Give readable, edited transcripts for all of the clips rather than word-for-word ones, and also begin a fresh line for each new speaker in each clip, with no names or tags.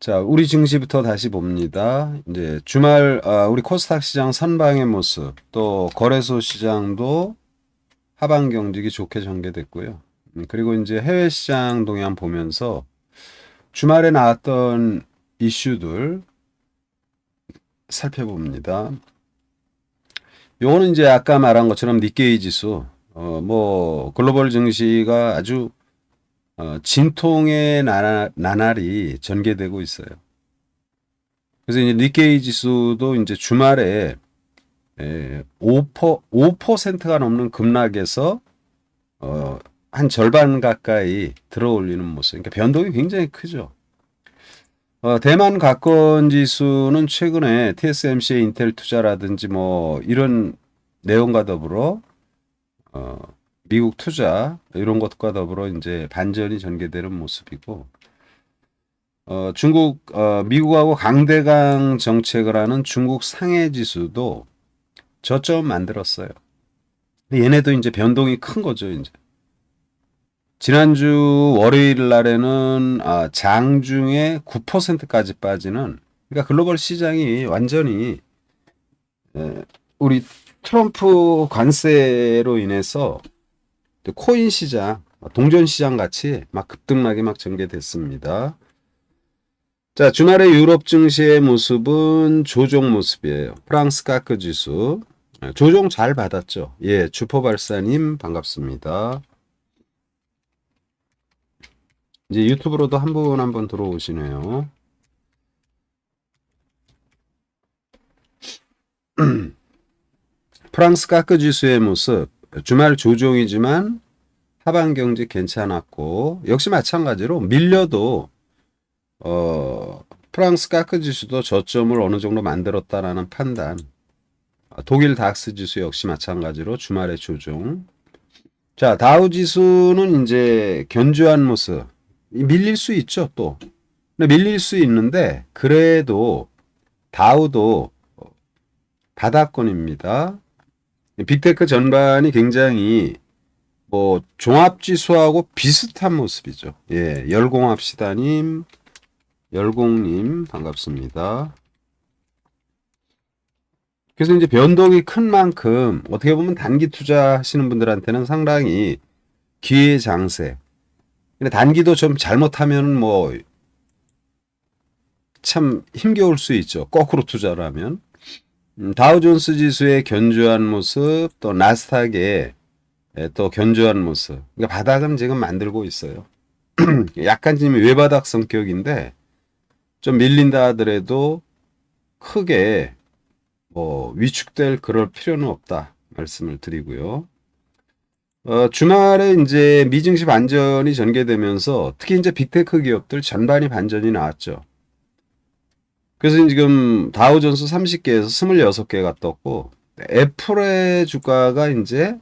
자, 우리 증시부터 다시 봅니다. 이제 주말 우리 코스닥 시장 선방의 모습, 또 거래소 시장도 하방 경직이 좋게 전개됐고요. 그리고 이제 해외 시장 동향 보면서 주말에 나왔던 이슈들 살펴봅니다. 요거는 이제 아까 말한 것처럼 니케이 지수, 뭐 글로벌 증시가 아주 진통의 나날이 전개되고 있어요. 그래서 이제 니케이 지수도 이제 주말에 5%가 넘는 급락에서 한 절반 가까이 들어올리는 모습. 그러니까 변동이 굉장히 크죠. 대만 가권 지수는 최근에 TSMC의 인텔 투자라든지 뭐 이런 내용과 더불어 미국 투자 이런 것과 더불어 이제 반전이 전개되는 모습이고 미국하고 강대강 정책을 하는 중국 상해 지수도 저점 만들었어요. 얘네도 이제 변동이 큰 거죠, 이제. 지난주 월요일 날에는 장중에 9%까지 빠지는, 그러니까 글로벌 시장이 완전히 우리 트럼프 관세로 인해서 코인 시장, 동전 시장 같이 막 급등락이 막 전개됐습니다. 자, 주말에 유럽 증시의 모습은 조정 모습이에요. 프랑스 카크 지수 조정 잘 받았죠. 예, 주포발사님 반갑습니다. 이제 유튜브로도 한 분 한 분 들어오시네요. 프랑스 카크 지수의 모습 주말 조정이지만 하반 경직 괜찮았고 역시 마찬가지로 밀려도 프랑스 카크 지수도 저점을 어느 정도 만들었다라는 판단. 독일 닥스 지수 역시 마찬가지로 주말에 조정. 자, 다우 지수는 이제 견조한 모습. 밀릴 수 있죠, 또. 근데 밀릴 수 있는데 그래도 다우도 바닥권입니다. 빅테크 전반이 굉장히 뭐 종합지수하고 비슷한 모습이죠. 예, 열공합시다님, 열공님 반갑습니다. 그래서 이제 변동이 큰 만큼 어떻게 보면 단기 투자하시는 분들한테는 상당히 기회 장세. 근데 단기도 좀 잘못하면 뭐 참 힘겨울 수 있죠. 거꾸로 투자를 하면. 다우존스 지수의 견조한 모습, 또 나스닥의 또 견조한 모습. 그러니까 바닥은 지금 만들고 있어요. 약간 지금 외바닥 성격인데 좀 밀린다 하더라도 크게 뭐 위축될 그럴 필요는 없다 말씀을 드리고요. 주말에 이제 미증시 반전이 전개되면서 특히 이제 빅테크 기업들 전반이 반전이 나왔죠. 그래서 지금 다우존스 30개에서 26개가 떴고 애플의 주가가 이제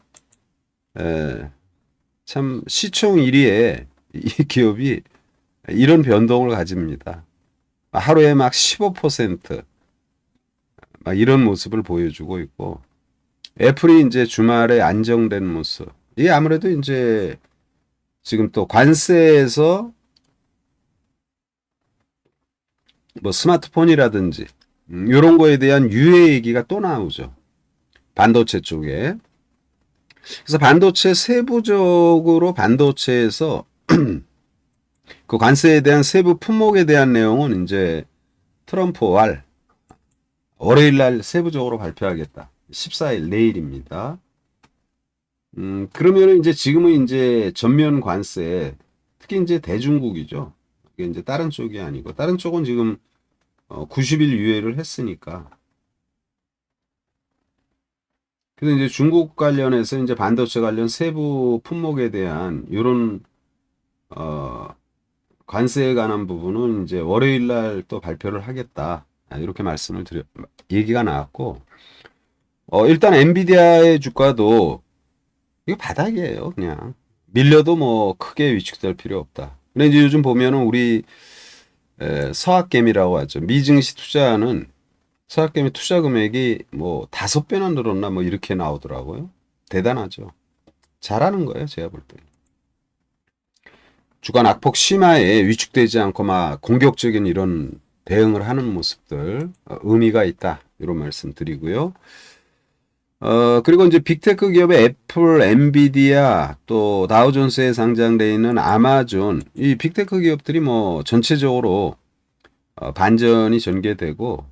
참 시총 1위에 이 기업이 이런 변동을 가집니다. 하루에 막 15%막 이런 모습을 보여주고 있고 애플이 이제 주말에 안정된 모습. 이게 아무래도 이제 지금 또 관세에서 뭐 스마트폰이라든지 이런 거에 대한 유예 얘기가 또 나오죠. 반도체 쪽에. 그래서 반도체 세부적으로 반도체에서 그 관세에 대한 세부 품목에 대한 내용은 이제 트럼프 월요일 날 세부적으로 발표하겠다. 14일 내일입니다. 그러면은 이제 지금은 이제 전면 관세, 특히 이제 대중국이죠. 이게 이제 다른 쪽이 아니고 다른 쪽은 지금 90일 유예를 했으니까. 그래서 이제 중국 관련해서 이제 반도체 관련 세부 품목에 대한 이런 관세에 관한 부분은 이제 월요일 날 또 발표를 하겠다. 이렇게 말씀을 얘기가 나왔고, 일단 엔비디아의 주가도 이거 바닥이에요, 그냥. 밀려도 뭐 크게 위축될 필요 없다. 근데 이제 요즘 보면은 우리 서학개미라고 하죠. 미증시 투자하는 서학개미 투자 금액이 뭐 5배나 늘었나 뭐 이렇게 나오더라고요. 대단하죠. 잘하는 거예요, 제가 볼 때. 주가 낙폭 심화에 위축되지 않고 막 공격적인 이런 대응을 하는 모습들 의미가 있다. 이런 말씀 드리고요. 그리고 이제 빅테크 기업의 애플, 엔비디아, 또 다우존스에 상장되어 있는 아마존, 이 빅테크 기업들이 뭐 전체적으로 반전이 전개되고,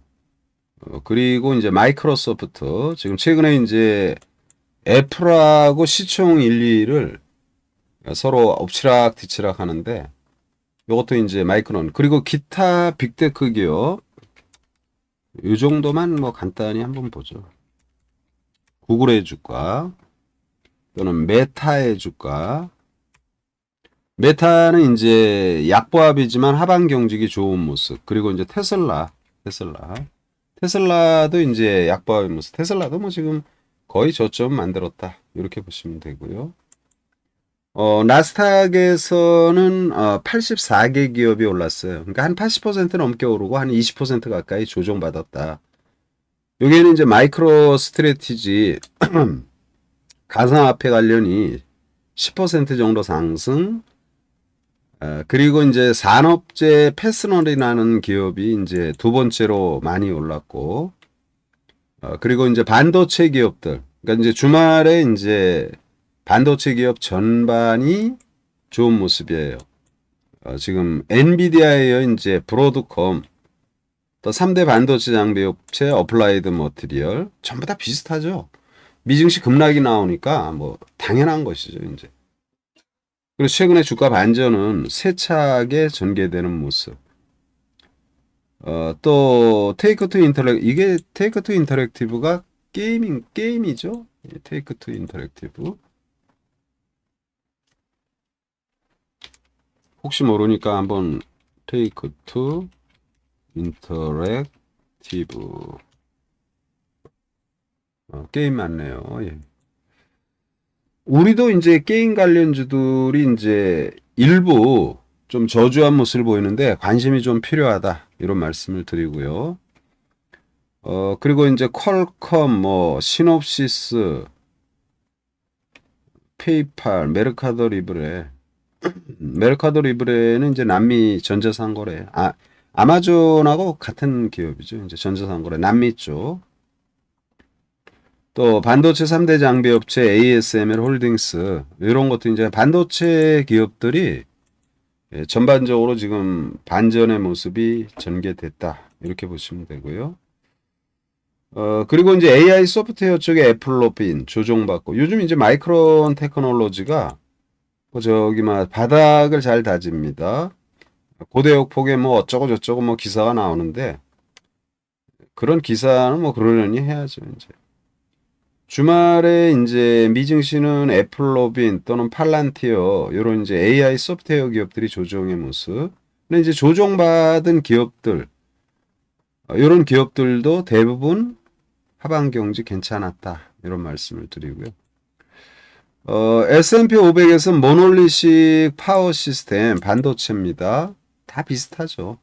그리고 이제 마이크로소프트, 지금 최근에 이제 애플하고 시총 1, 2를 서로 엎치락 뒤치락 하는데, 이것도 이제 마이크론, 그리고 기타 빅테크 기업, 이 정도만 뭐 간단히 한번 보죠. 구글의 주가, 또는 메타의 주가. 메타는 이제 약보합이지만 하반 경직이 좋은 모습. 그리고 이제 테슬라도 이제 약보합의 모습. 테슬라도 뭐 지금 거의 저점 만들었다. 이렇게 보시면 되고요. 나스닥에서는 84개 기업이 올랐어요. 그러니까 한 80% 넘게 오르고 한 20% 가까이 조정받았다. 여기에는 이제 마이크로 스트래티지 가상화폐 관련이 10% 정도 상승, 그리고 이제 산업재 패스널이라는 기업이 이제 두 번째로 많이 올랐고, 그리고 이제 반도체 기업들, 그러니까 이제 주말에 이제 반도체 기업 전반이 좋은 모습이에요. 지금 엔비디아에 이제 브로드컴, 또 3대 반도체 장비 업체 어플라이드 머티리얼 전부 다 비슷하죠. 미증시 급락이 나오니까 뭐 당연한 것이죠, 이제. 그리고 최근에 주가 반전은 세차게 전개되는 모습. 또 테이크 투 인터랙 이게 테이크 투 인터랙티브가 게임이죠. 테이크 투 인터랙티브. 혹시 모르니까 한번 테이크 투 인터랙티브. 게임 맞네요. 예. 우리도 이제 게임 관련주들이 이제 일부 좀 저조한 모습을 보이는데 관심이 좀 필요하다. 이런 말씀을 드리고요. 그리고 이제 퀄컴, 뭐, 시놉시스, 페이팔, 메르카도 리브레. 메르카도 리브레는 이제 남미 전자상거래. 아마존하고 같은 기업이죠. 이제 전자상거래. 남미 쪽. 또 반도체 3대 장비 업체 ASML 홀딩스 이런 것도 이제 반도체 기업들이 전반적으로 지금 반전의 모습이 전개됐다. 이렇게 보시면 되고요. 그리고 이제 AI 소프트웨어 쪽에 애플로핀 조정받고 요즘 이제 마이크론 테크놀로지가 저기 막 바닥을 잘 다집니다. 고대역 폭에 뭐 어쩌고 저쩌고 뭐 기사가 나오는데 그런 기사는 뭐 그러려니 해야죠, 이제. 주말에 이제 미증시는 애플로빈 또는 팔란티어 이런 이제 AI 소프트웨어 기업들이 조정의 모습. 근데 이제 조정받은 기업들 이런 기업들도 대부분 하반 경직 괜찮았다 이런 말씀을 드리고요. S&P 500에서 모놀리식 파워 시스템 반도체입니다. 다 비슷하죠.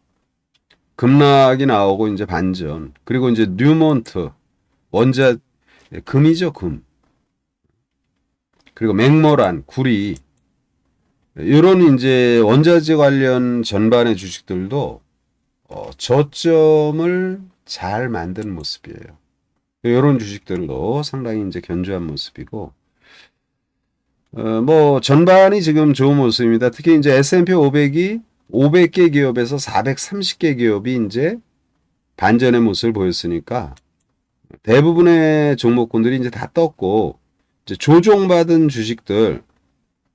급락이 나오고 이제 반전. 그리고 이제 뉴몬트 원자 금이죠, 금. 그리고 맥모란, 구리, 이런 이제 원자재 관련 전반의 주식들도 저점을 잘 만든 모습이에요. 이런 주식들도 상당히 이제 견조한 모습이고, 뭐 전반이 지금 좋은 모습입니다. 특히 이제 S&P 500이 500개 기업에서 430개 기업이 이제 반전의 모습을 보였으니까 대부분의 종목군들이 이제 다 떴고, 이제 조종받은 주식들,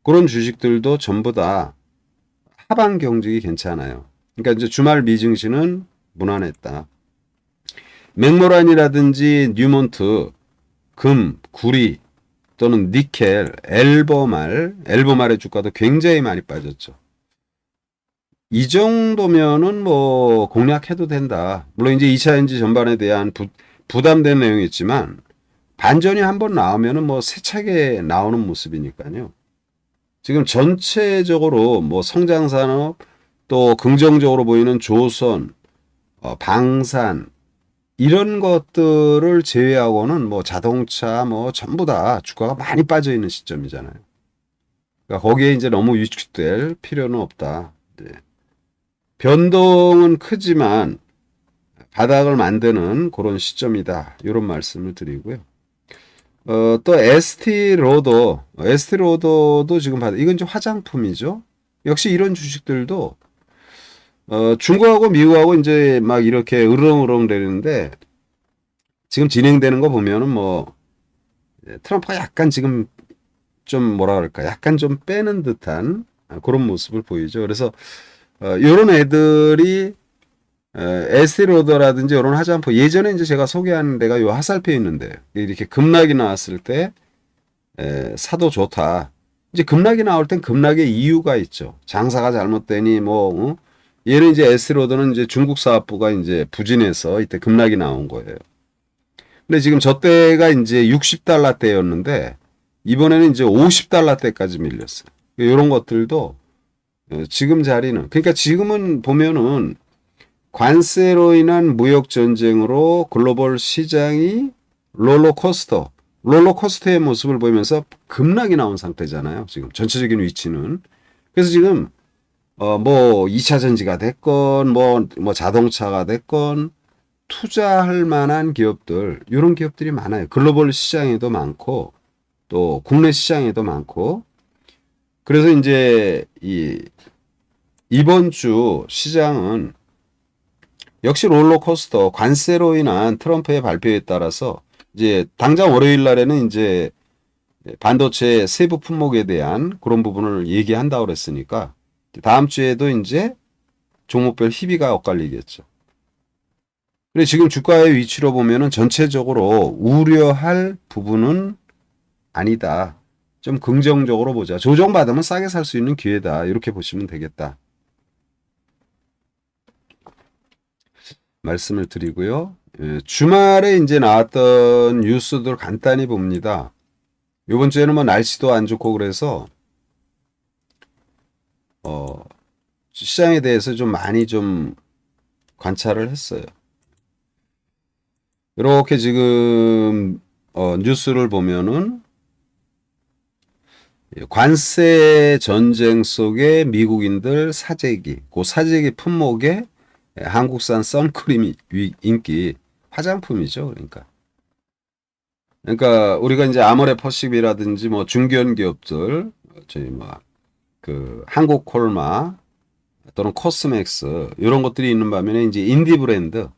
그런 주식들도 전부 다 하반 경직이 괜찮아요. 그러니까 이제 주말 미증시는 무난했다. 맥모란이라든지 뉴몬트, 금, 구리 또는 니켈, 엘버말의 주가도 굉장히 많이 빠졌죠. 이 정도면은 뭐 공략해도 된다. 물론 이제 2차전지 전반에 대한 부담된 내용이 있지만 반전이 한번 나오면은 뭐 세차게 나오는 모습이니까요. 지금 전체적으로 뭐 성장산업 또 긍정적으로 보이는 조선, 방산 이런 것들을 제외하고는 뭐 자동차 뭐 전부 다 주가가 많이 빠져 있는 시점이잖아요. 그러니까 거기에 이제 너무 위축될 필요는 없다. 네. 변동은 크지만 바닥을 만드는 그런 시점이다. 이런 말씀을 드리고요. 또 ST 로더도 지금 이건 좀 화장품이죠. 역시 이런 주식들도 중국하고 미국하고 이제 막 이렇게 으렁으렁 되는데 지금 진행되는 거 보면은 뭐 트럼프가 약간 지금 좀 뭐라 그럴까 약간 좀 빼는 듯한 그런 모습을 보이죠. 그래서 이런 애들이 에스티로더라든지 이런 화장품 예전에 이제 제가 소개한 데가 요 화살표에 있는데 이렇게 급락이 나왔을 때 사도 좋다. 이제 급락이 나올 땐 급락의 이유가 있죠. 장사가 잘못되니 뭐 얘는 이제 에스티로더는 이제 중국 사업부가 이제 부진해서 이때 급락이 나온 거예요. 근데 지금 저 때가 이제 60달러 대였는데 이번에는 이제 50달러 대까지 밀렸어요. 이런 것들도 지금 자리는 그러니까 지금은 보면은 관세로 인한 무역 전쟁으로 글로벌 시장이 롤러코스터의 모습을 보이면서 급락이 나온 상태잖아요. 지금 전체적인 위치는. 그래서 지금 뭐 2차 전지가 됐건 뭐 자동차가 됐건 투자할 만한 기업들 이런 기업들이 많아요. 글로벌 시장에도 많고 또 국내 시장에도 많고 그래서 이제 이번 주 시장은 역시 롤러코스터 관세로 인한 트럼프의 발표에 따라서 이제 당장 월요일 날에는 이제 반도체 세부 품목에 대한 그런 부분을 얘기한다고 그랬으니까 다음 주에도 이제 종목별 희비가 엇갈리겠죠. 근데 지금 주가의 위치로 보면은 전체적으로 우려할 부분은 아니다. 좀 긍정적으로 보자. 조정받으면 싸게 살 수 있는 기회다. 이렇게 보시면 되겠다. 말씀을 드리고요. 주말에 이제 나왔던 뉴스들 간단히 봅니다. 이번 주에는 뭐 날씨도 안 좋고 그래서 시장에 대해서 좀 많이 좀 관찰을 했어요. 이렇게 지금 뉴스를 보면은 관세 전쟁 속에 미국인들 사재기, 그 사재기 품목에 한국산 선크림이 인기 화장품이죠. 그러니까 우리가 이제 아모레퍼시비라든지 뭐 중견 기업들 저희 뭐 그 한국콜마 또는 코스맥스 이런 것들이 있는 반면에 이제 인디 브랜드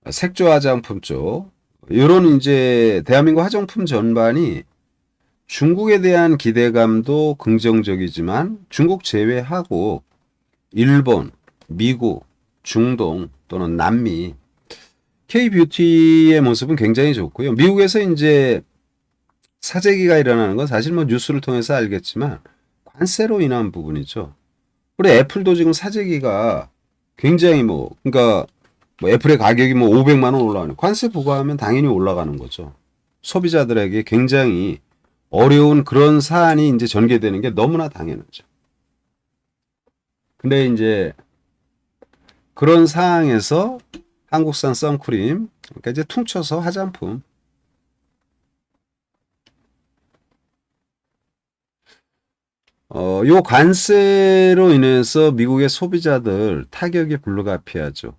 색조 화장품 쪽 이런 이제 대한민국 화장품 전반이 중국에 대한 기대감도 긍정적이지만 중국 제외하고 일본, 미국, 중동 또는 남미 K-뷰티의 모습은 굉장히 좋고요. 미국에서 이제 사재기가 일어나는 건 사실 뭐 뉴스를 통해서 알겠지만 관세로 인한 부분이죠. 그리고 애플도 지금 사재기가 굉장히 그러니까 뭐 애플의 가격이 뭐 500만 원 올라가는 관세 부과하면 당연히 올라가는 거죠. 소비자들에게 굉장히 어려운 그런 사안이 이제 전개되는 게 너무나 당연하죠. 근데 이제 그런 상황에서 한국산 선크림, 그러니까 이제 퉁쳐서 화장품. 요 관세로 인해서 미국의 소비자들 타격이 불가피하죠.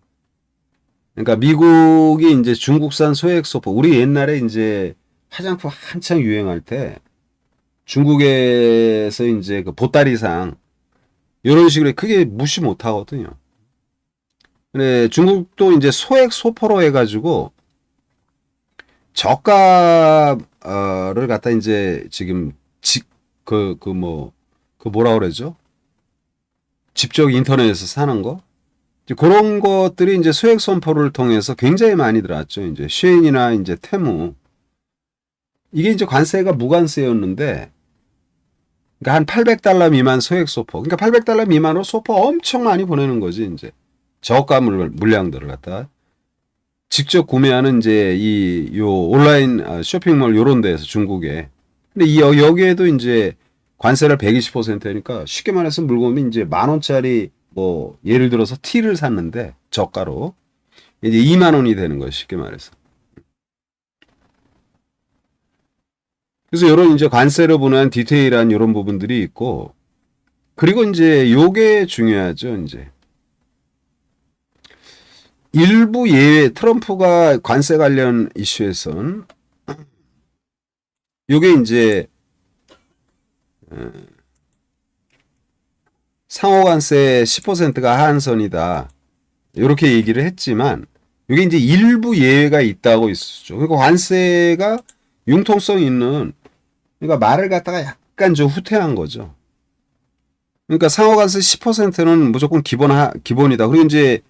그러니까 미국이 이제 중국산 소액 소포, 우리 옛날에 이제 화장품 한창 유행할 때 중국에서 이제 그 보따리상 이런 식으로 크게 무시 못 하거든요. 근데 중국도 이제 소액 소포로 해가지고 저가를 갖다 이제 지금 뭐라 그러죠? 직접 인터넷에서 사는 거? 그런 것들이 이제 소액 선포를 통해서 굉장히 많이 들어왔죠. 이제 쉐인이나 이제 테무. 이게 이제 관세가 무관세였는데, 그러니까 한 800달러 미만 소액 소포. 그러니까 800달러 미만으로 소포 엄청 많이 보내는 거지, 이제. 저가 물량들을 갖다. 직접 구매하는 이제 요 온라인 쇼핑몰 요런 데에서 중국에. 근데 여기에도 이제 관세를 120%니까 쉽게 말해서 물건이 이제 10,000원짜리 뭐 예를 들어서 티를 샀는데 저가로 이제 2만 원이 되는 거예요. 쉽게 말해서. 그래서 이런 이제 관세로 보는 디테일한 이런 부분들이 있고, 그리고 이제 요게 중요하죠, 이제. 일부 예외, 트럼프가 관세 관련 이슈에선, 요게 이제, 상호관세 10%가 하한선이다. 이렇게 얘기를 했지만, 이게 이제 일부 예외가 있다고 있었죠. 그러니까 관세가 융통성 있는, 그러니까 말을 갖다가 약간 좀 후퇴한 거죠. 그러니까 상호관세 10%는 무조건 기본이다. 그리고 이제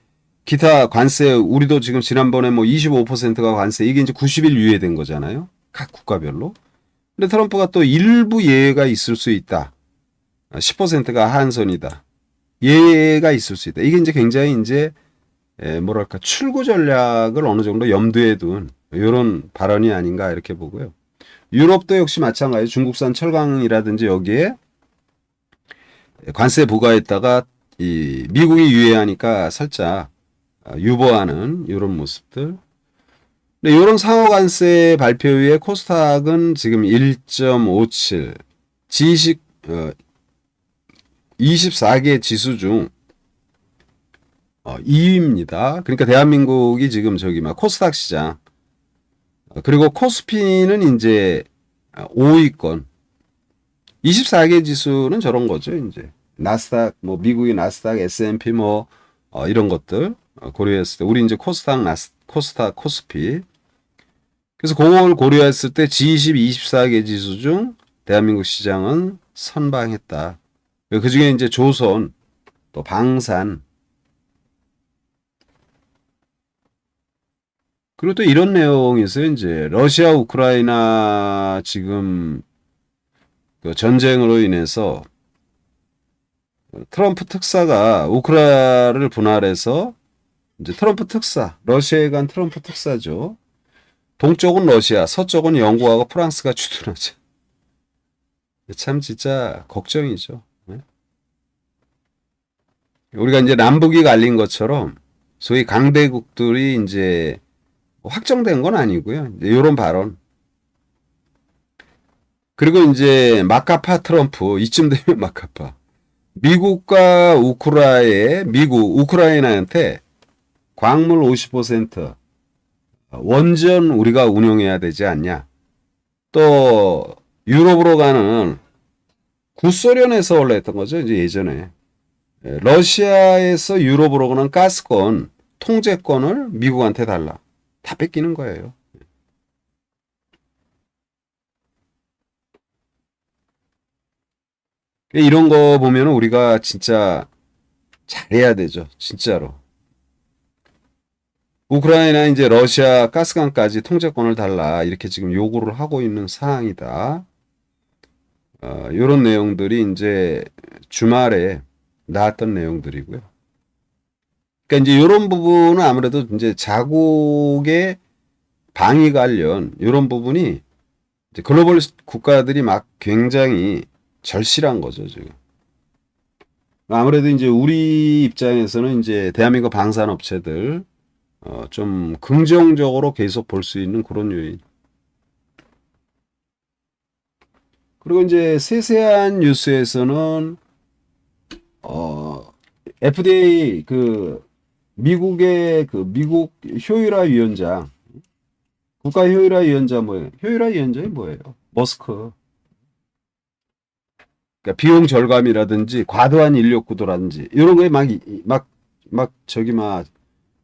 기타 관세, 우리도 지금 지난번에 뭐 25%가 관세, 이게 이제 90일 유예된 거잖아요. 각 국가별로. 근데 트럼프가 또 일부 예외가 있을 수 있다. 10%가 하한선이다. 예외가 있을 수 있다. 이게 이제 굉장히 이제 뭐랄까 출구 전략을 어느 정도 염두에 둔 이런 발언이 아닌가 이렇게 보고요. 유럽도 역시 마찬가지. 중국산 철강이라든지 여기에 관세 부과했다가 이 미국이 유예하니까 살짝 유보하는 이런 모습들. 근데 이런 상호 관세 발표 후에 코스닥은 지금 1.57, 지식 24개 지수 중 2위입니다. 그러니까 대한민국이 지금 저기 막 코스닥 시장, 그리고 코스피는 이제 5위권. 24개 지수는 저런 거죠, 이제. 나스닥, 뭐 미국의 나스닥, S&P 뭐 이런 것들 고려했을 때 우리 이제 코스닥, 코스피. 그래서 그걸 고려했을 때 G20 24개 지수 중 대한민국 시장은 선방했다. 그 중에 이제 조선, 또 방산, 그리고 또 이런 내용이 있어요. 이제 러시아 우크라이나 지금 그 전쟁으로 인해서 트럼프 특사가 우크라이나를 분할해서 이제 트럼프 특사, 러시아에 간 트럼프 특사죠. 동쪽은 러시아, 서쪽은 영국하고 프랑스가 주둔하죠. 참 진짜 걱정이죠. 우리가 이제 남북이 갈린 것처럼 소위 강대국들이 이제 확정된 건 아니고요. 이런 발언. 그리고 이제 마카파 트럼프, 이쯤 되면 마카파. 미국과 우크라이나한테 광물 50%, 원전 우리가 운용해야 되지 않냐. 또 유럽으로 가는 구소련에서 원래 했던 거죠. 이제 예전에. 러시아에서 유럽으로 가는 가스권, 통제권을 미국한테 달라. 다 뺏기는 거예요. 이런 거 보면 우리가 진짜 잘해야 되죠. 진짜로. 우크라이나 이제 러시아 가스관까지 통제권을 달라. 이렇게 지금 요구를 하고 있는 상황이다. 이런 내용들이 이제 주말에 나왔던 내용들이고요. 그러니까 이제 이런 부분은 아무래도 이제 자국의 방위 관련 이런 부분이 이제 글로벌 국가들이 막 굉장히 절실한 거죠, 지금. 아무래도 이제 우리 입장에서는 이제 대한민국 방산업체들 좀 긍정적으로 계속 볼 수 있는 그런 요인. 그리고 이제 세세한 뉴스에서는 FDA 그 미국의 그 미국 효율화 위원장, 국가 효율화 위원장 뭐예요? 효율화 위원장이 뭐예요? 머스크. 그러니까 비용 절감이라든지 과도한 인력 구도라든지 이런 거에 막 저기 막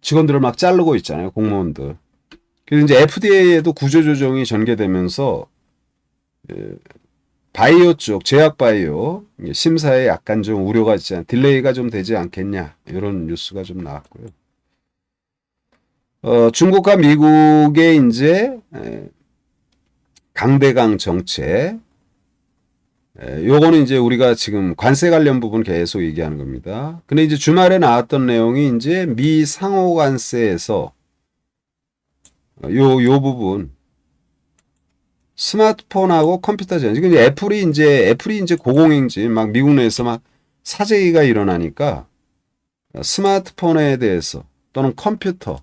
직원들을 막 자르고 있잖아요, 공무원들. 그래서 이제 FDA에도 구조조정이 전개되면서 바이오 쪽, 제약 바이오 심사에 약간 좀 우려가 있지 딜레이가 좀 되지 않겠냐 이런 뉴스가 좀 나왔고요. 중국과 미국의 이제 강대강 정책, 요거는 이제 우리가 지금 관세 관련 부분 계속 얘기하는 겁니다. 근데 이제 주말에 나왔던 내용이 이제 미 상호 관세에서 요 부분 스마트폰하고 컴퓨터 전지. 근데 애플이 이제 고공행진 막 미국 내에서 막 사재기가 일어나니까 스마트폰에 대해서 또는 컴퓨터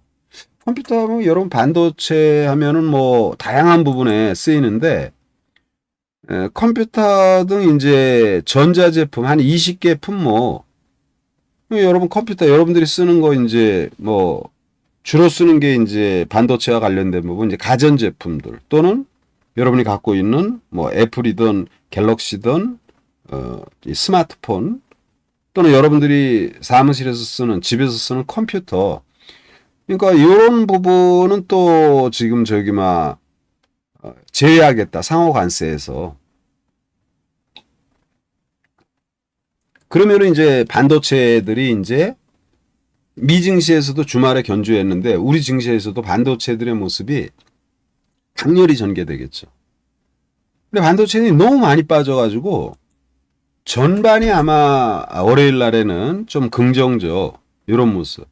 하면 여러분 반도체 하면은 뭐 다양한 부분에 쓰이는데 컴퓨터 등 이제 전자제품 한 20개 품목. 여러분 컴퓨터 여러분들이 쓰는 거 이제 뭐 주로 쓰는 게 이제 반도체와 관련된 부분, 이제 가전제품들 또는 여러분이 갖고 있는 뭐 애플이든 갤럭시든 이 스마트폰 또는 여러분들이 사무실에서 쓰는 집에서 쓰는 컴퓨터. 그러니까 이런 부분은 또 지금 저기 막 제외하겠다 상호 관세에서. 그러면은 이제 반도체들이 이제 미 증시에서도 주말에 견주했는데 우리 증시에서도 반도체들의 모습이 강렬히 전개되겠죠. 근데 반도체는 너무 많이 빠져가지고 전반이 아마 월요일 날에는 좀 긍정적 이런 모습.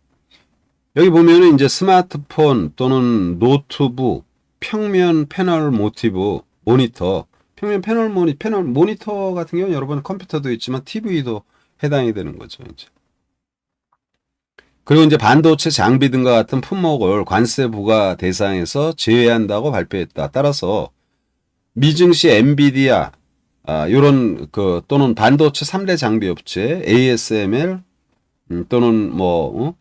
여기 보면은 이제 스마트폰 또는 노트북, 평면 패널 모티브, 모니터, 평면 패널 모니터 같은 경우는 여러분 컴퓨터도 있지만 TV도 해당이 되는 거죠, 이제. 그리고 이제 반도체 장비 등과 같은 품목을 관세 부과 대상에서 제외한다고 발표했다. 따라서 미증시 엔비디아 요런 또는 반도체 3대 장비 업체 ASML 또는 뭐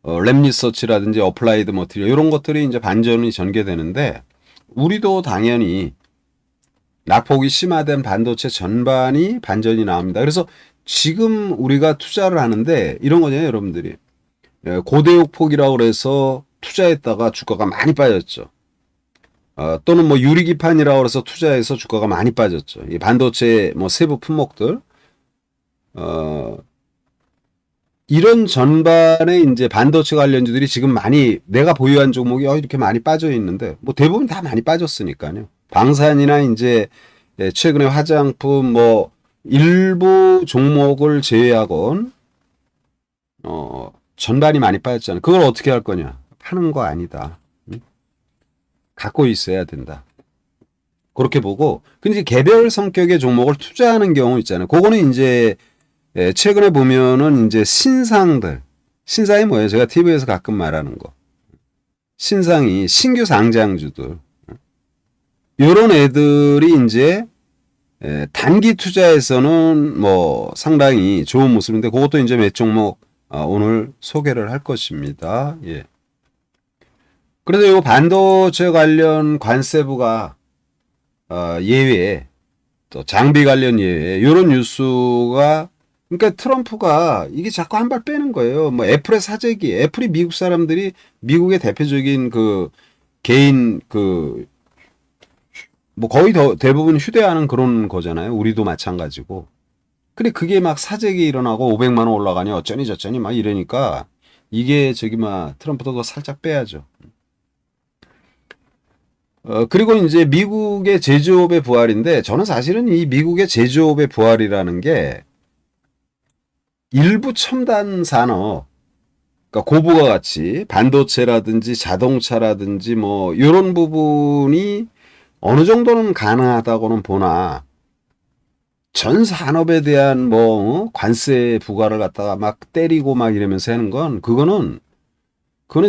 랩리서치라든지 어플라이드 머티리얼 이런 것들이 이제 반전이 전개되는데 우리도 당연히 낙폭이 심화된 반도체 전반이 반전이 나옵니다. 그래서 지금 우리가 투자를 하는데 이런 거잖아요, 여러분들이. 고대역폭이라고 그래서 투자했다가 주가가 많이 빠졌죠. 또는 뭐 유리기판이라고 해서 투자해서 주가가 많이 빠졌죠. 이 반도체 뭐 세부 품목들. 이런 전반에 이제 반도체 관련주들이 지금 많이 내가 보유한 종목이 이렇게 많이 빠져 있는데 뭐 대부분 다 많이 빠졌으니까요. 방산이나 이제 최근에 화장품 뭐 일부 종목을 제외하곤 전반이 많이 빠졌잖아요. 그걸 어떻게 할 거냐? 파는 거 아니다. 갖고 있어야 된다. 그렇게 보고 근데 개별 성격의 종목을 투자하는 경우 있잖아요. 그거는 이제 최근에 보면은 이제 신상이 뭐예요? 제가 TV에서 가끔 말하는 거. 신상이 신규 상장주들. 요런 애들이 이제 단기 투자에서는 뭐 상당히 좋은 모습인데 그것도 이제 몇 종목 오늘 소개를 할 것입니다. 예. 그래서 요 반도체 관련 관세부가 예외, 또 장비 관련 예외, 요런 뉴스가 그러니까 트럼프가 이게 자꾸 한 발 빼는 거예요. 뭐 애플의 사재기, 애플이 미국 사람들이 미국의 대표적인 개인 뭐 거의 대부분 휴대하는 그런 거잖아요. 우리도 마찬가지고. 근데 그게 막 사재기 일어나고 500만 원 올라가니 어쩌니 저쩌니 막 이러니까 이게 저기 막 트럼프도 더 살짝 빼야죠. 그리고 이제 미국의 제조업의 부활인데 저는 사실은 이 미국의 제조업의 부활이라는 게 일부 첨단 산업, 그러니까 고부가 가치, 반도체라든지 자동차라든지 뭐 이런 부분이 어느 정도는 가능하다고는 보나 전 산업에 대한 뭐 관세 부과를 갖다가 막 때리고 막 이러면서 하는 건 그거는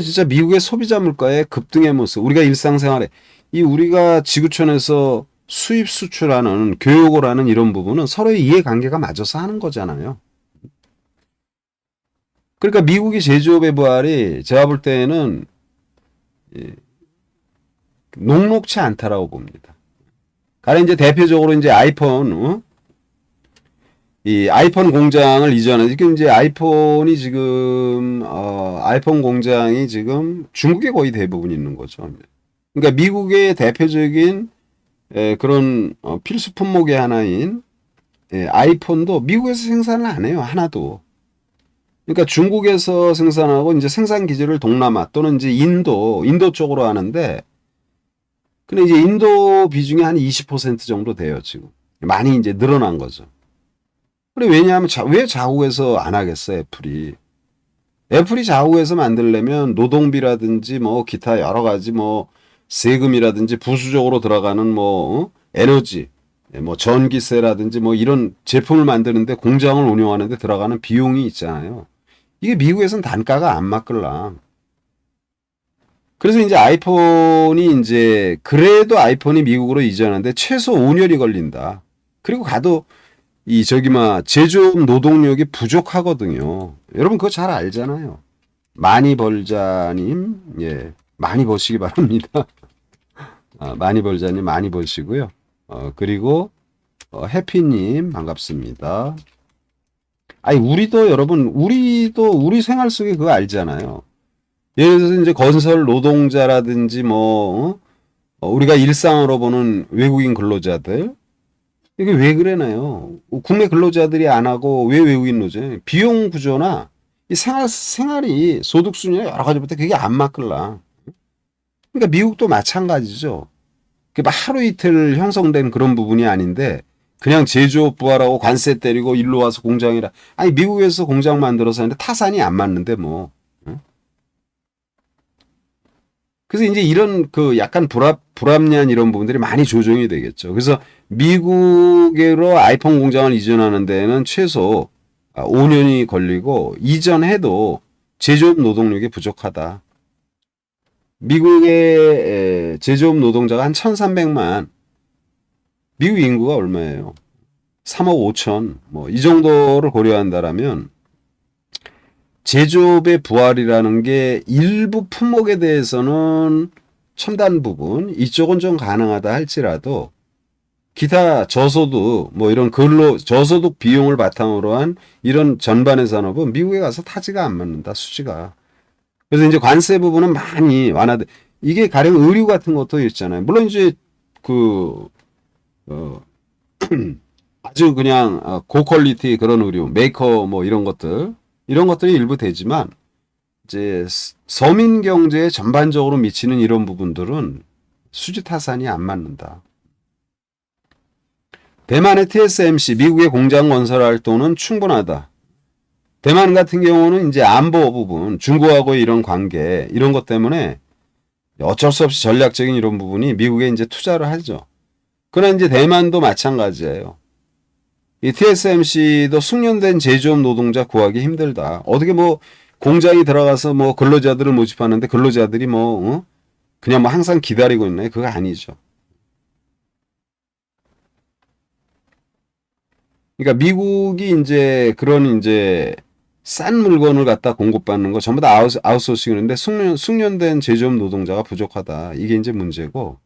진짜 미국의 소비자 물가의 급등의 모습. 우리가 일상생활에 우리가 지구촌에서 수입 수출하는 교육을 하는 이런 부분은 서로의 이해관계가 맞아서 하는 거잖아요. 그러니까 미국의 제조업의 부활이 제가 볼 때는 녹록치 않다라고 봅니다. 가령 이제 대표적으로 이제 이 아이폰 공장을 이전해. 지금 이제 아이폰이 지금 아이폰 공장이 지금 중국에 거의 대부분 있는 거죠. 그러니까 미국의 대표적인 그런 필수 품목의 하나인 아이폰도 미국에서 생산을 안 해요. 하나도. 그러니까 중국에서 생산하고 이제 생산 기지를 동남아 또는 이제 인도 쪽으로 하는데 근데 이제 인도 비중이 한 20% 정도 돼요, 지금. 많이 이제 늘어난 거죠. 그래, 왜냐하면 왜 자국에서 안 하겠어, 애플이. 애플이 자국에서 만들려면 노동비라든지 뭐 기타 여러 가지 뭐 세금이라든지 부수적으로 들어가는 뭐 에너지, 뭐 전기세라든지 뭐 이런 제품을 만드는데 공장을 운영하는데 들어가는 비용이 있잖아요. 이게 미국에서는 단가가 안 맞걸랑. 그래서 이제 아이폰이 이제 그래도 아이폰이 미국으로 이전하는데 최소 5년이 걸린다. 그리고 가도 이 저기 막 제조업 노동력이 부족하거든요. 여러분 그거 잘 알잖아요. 많이 벌자님, 예, 많이 버시기 바랍니다. 많이 벌자님 많이 버시고요. 그리고 해피님 반갑습니다. 아니 우리도 여러분 우리도 우리 생활 속에 그거 알잖아요. 예를 들어서 이제 건설 노동자라든지 뭐 우리가 일상으로 보는 외국인 근로자들 이게 왜 그러나요? 국내 근로자들이 안 하고 왜 외국인 노조? 비용 구조나 이 생활이 소득 수준이나 여러 가지부터 그게 안 맞걸라. 그러니까 미국도 마찬가지죠. 막 하루 이틀 형성된 그런 부분이 아닌데 그냥 제조업 부활하고 관세 때리고 일로 와서 공장이라 아니 미국에서 공장 만들어서 하는데 타산이 안 맞는데 뭐 그래서 이제 이런 그 약간 불합리한 이런 부분들이 많이 조정이 되겠죠. 그래서 미국으로 아이폰 공장을 이전하는 데는 최소 5년이 걸리고 이전해도 제조업 노동력이 부족하다. 미국의 제조업 노동자가 한 1,300만, 미국 인구가 얼마예요? 3억 5천, 뭐, 이 정도를 고려한다라면, 제조업의 부활이라는 게 일부 품목에 대해서는 첨단 부분, 이쪽은 좀 가능하다 할지라도, 기타 저소득, 뭐 이런 저소득 비용을 바탕으로 한 이런 전반의 산업은 미국에 가서 타지가 안 맞는다, 수지가. 그래서 이제 관세 부분은 많이 완화돼. 이게 가령 의류 같은 것도 있잖아요. 물론 이제 그, 어, 아주 그냥 고퀄리티 그런 의류, 메이커 뭐 이런 것들이 일부 되지만 이제 서민 경제에 전반적으로 미치는 이런 부분들은 수지 타산이 안 맞는다. 대만의 TSMC, 미국의 공장 건설 활동은 충분하다. 대만 같은 경우는 이제 안보 부분, 중국하고의 이런 관계, 이런 것 때문에 어쩔 수 없이 전략적인 이런 부분이 미국에 이제 투자를 하죠. 그러나 이제 대만도 마찬가지예요. 이 TSMC도 숙련된 제조업 노동자 구하기 힘들다. 어떻게 뭐 공장이 들어가서 뭐 근로자들을 모집하는데 근로자들이 뭐 그냥 뭐 항상 기다리고 있나요? 그거 아니죠. 그러니까 미국이 이제 그런 이제 싼 물건을 갖다 공급받는 거 전부 다 아웃소싱인데 숙련된 제조업 노동자가 부족하다. 이게 이제 문제고.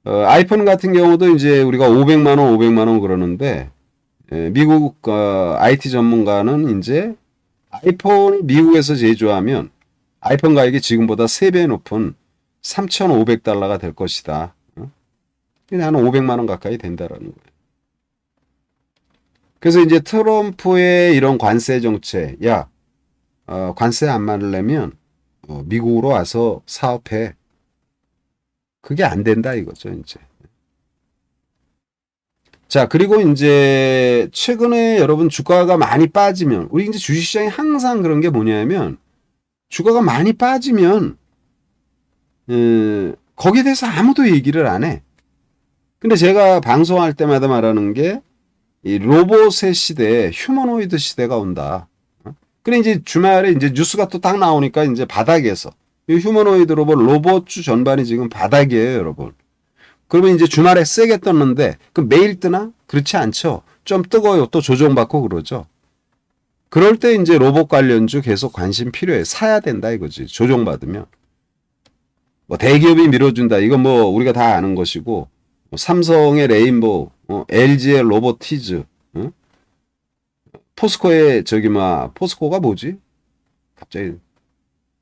아이폰 같은 경우도 이제 우리가 500만 원, 500만 원 그러는데 미국 IT 전문가는 이제 아이폰 미국에서 제조하면 아이폰 가격이 지금보다 3배 높은 3,500달러가 될 것이다. 한 500만 원 가까이 된다라는 거예요. 그래서 이제 트럼프의 이런 관세 정책, 야, 관세 안 받으려면 미국으로 와서 사업해. 그게 안 된다 이거죠, 이제. 자, 그리고 이제 최근에 여러분 주가가 많이 빠지면 우리 이제 주식시장이 항상 그런 게 뭐냐면 주가가 많이 빠지면 거기에 대해서 아무도 얘기를 안 해. 근데 제가 방송할 때마다 말하는 게 이 로봇의 시대, 휴머노이드 시대가 온다. 그래 이제 주말에 이제 뉴스가 또 딱 나오니까 이제 바닥에서 이 휴머노이드 로봇주 전반이 지금 바닥이에요, 여러분. 그러면 이제 주말에 세게 떴는데 그 매일 뜨나? 그렇지 않죠. 좀 뜨거워요. 또 조정받고 그러죠. 그럴 때 이제 로봇 관련주 계속 관심 필요해. 사야 된다 이거지. 조정받으면. 뭐 대기업이 밀어준다. 이건 뭐 우리가 다 아는 것이고 뭐 삼성의 레인보우, LG의 로보티즈, 포스코의 포스코가 뭐지? 갑자기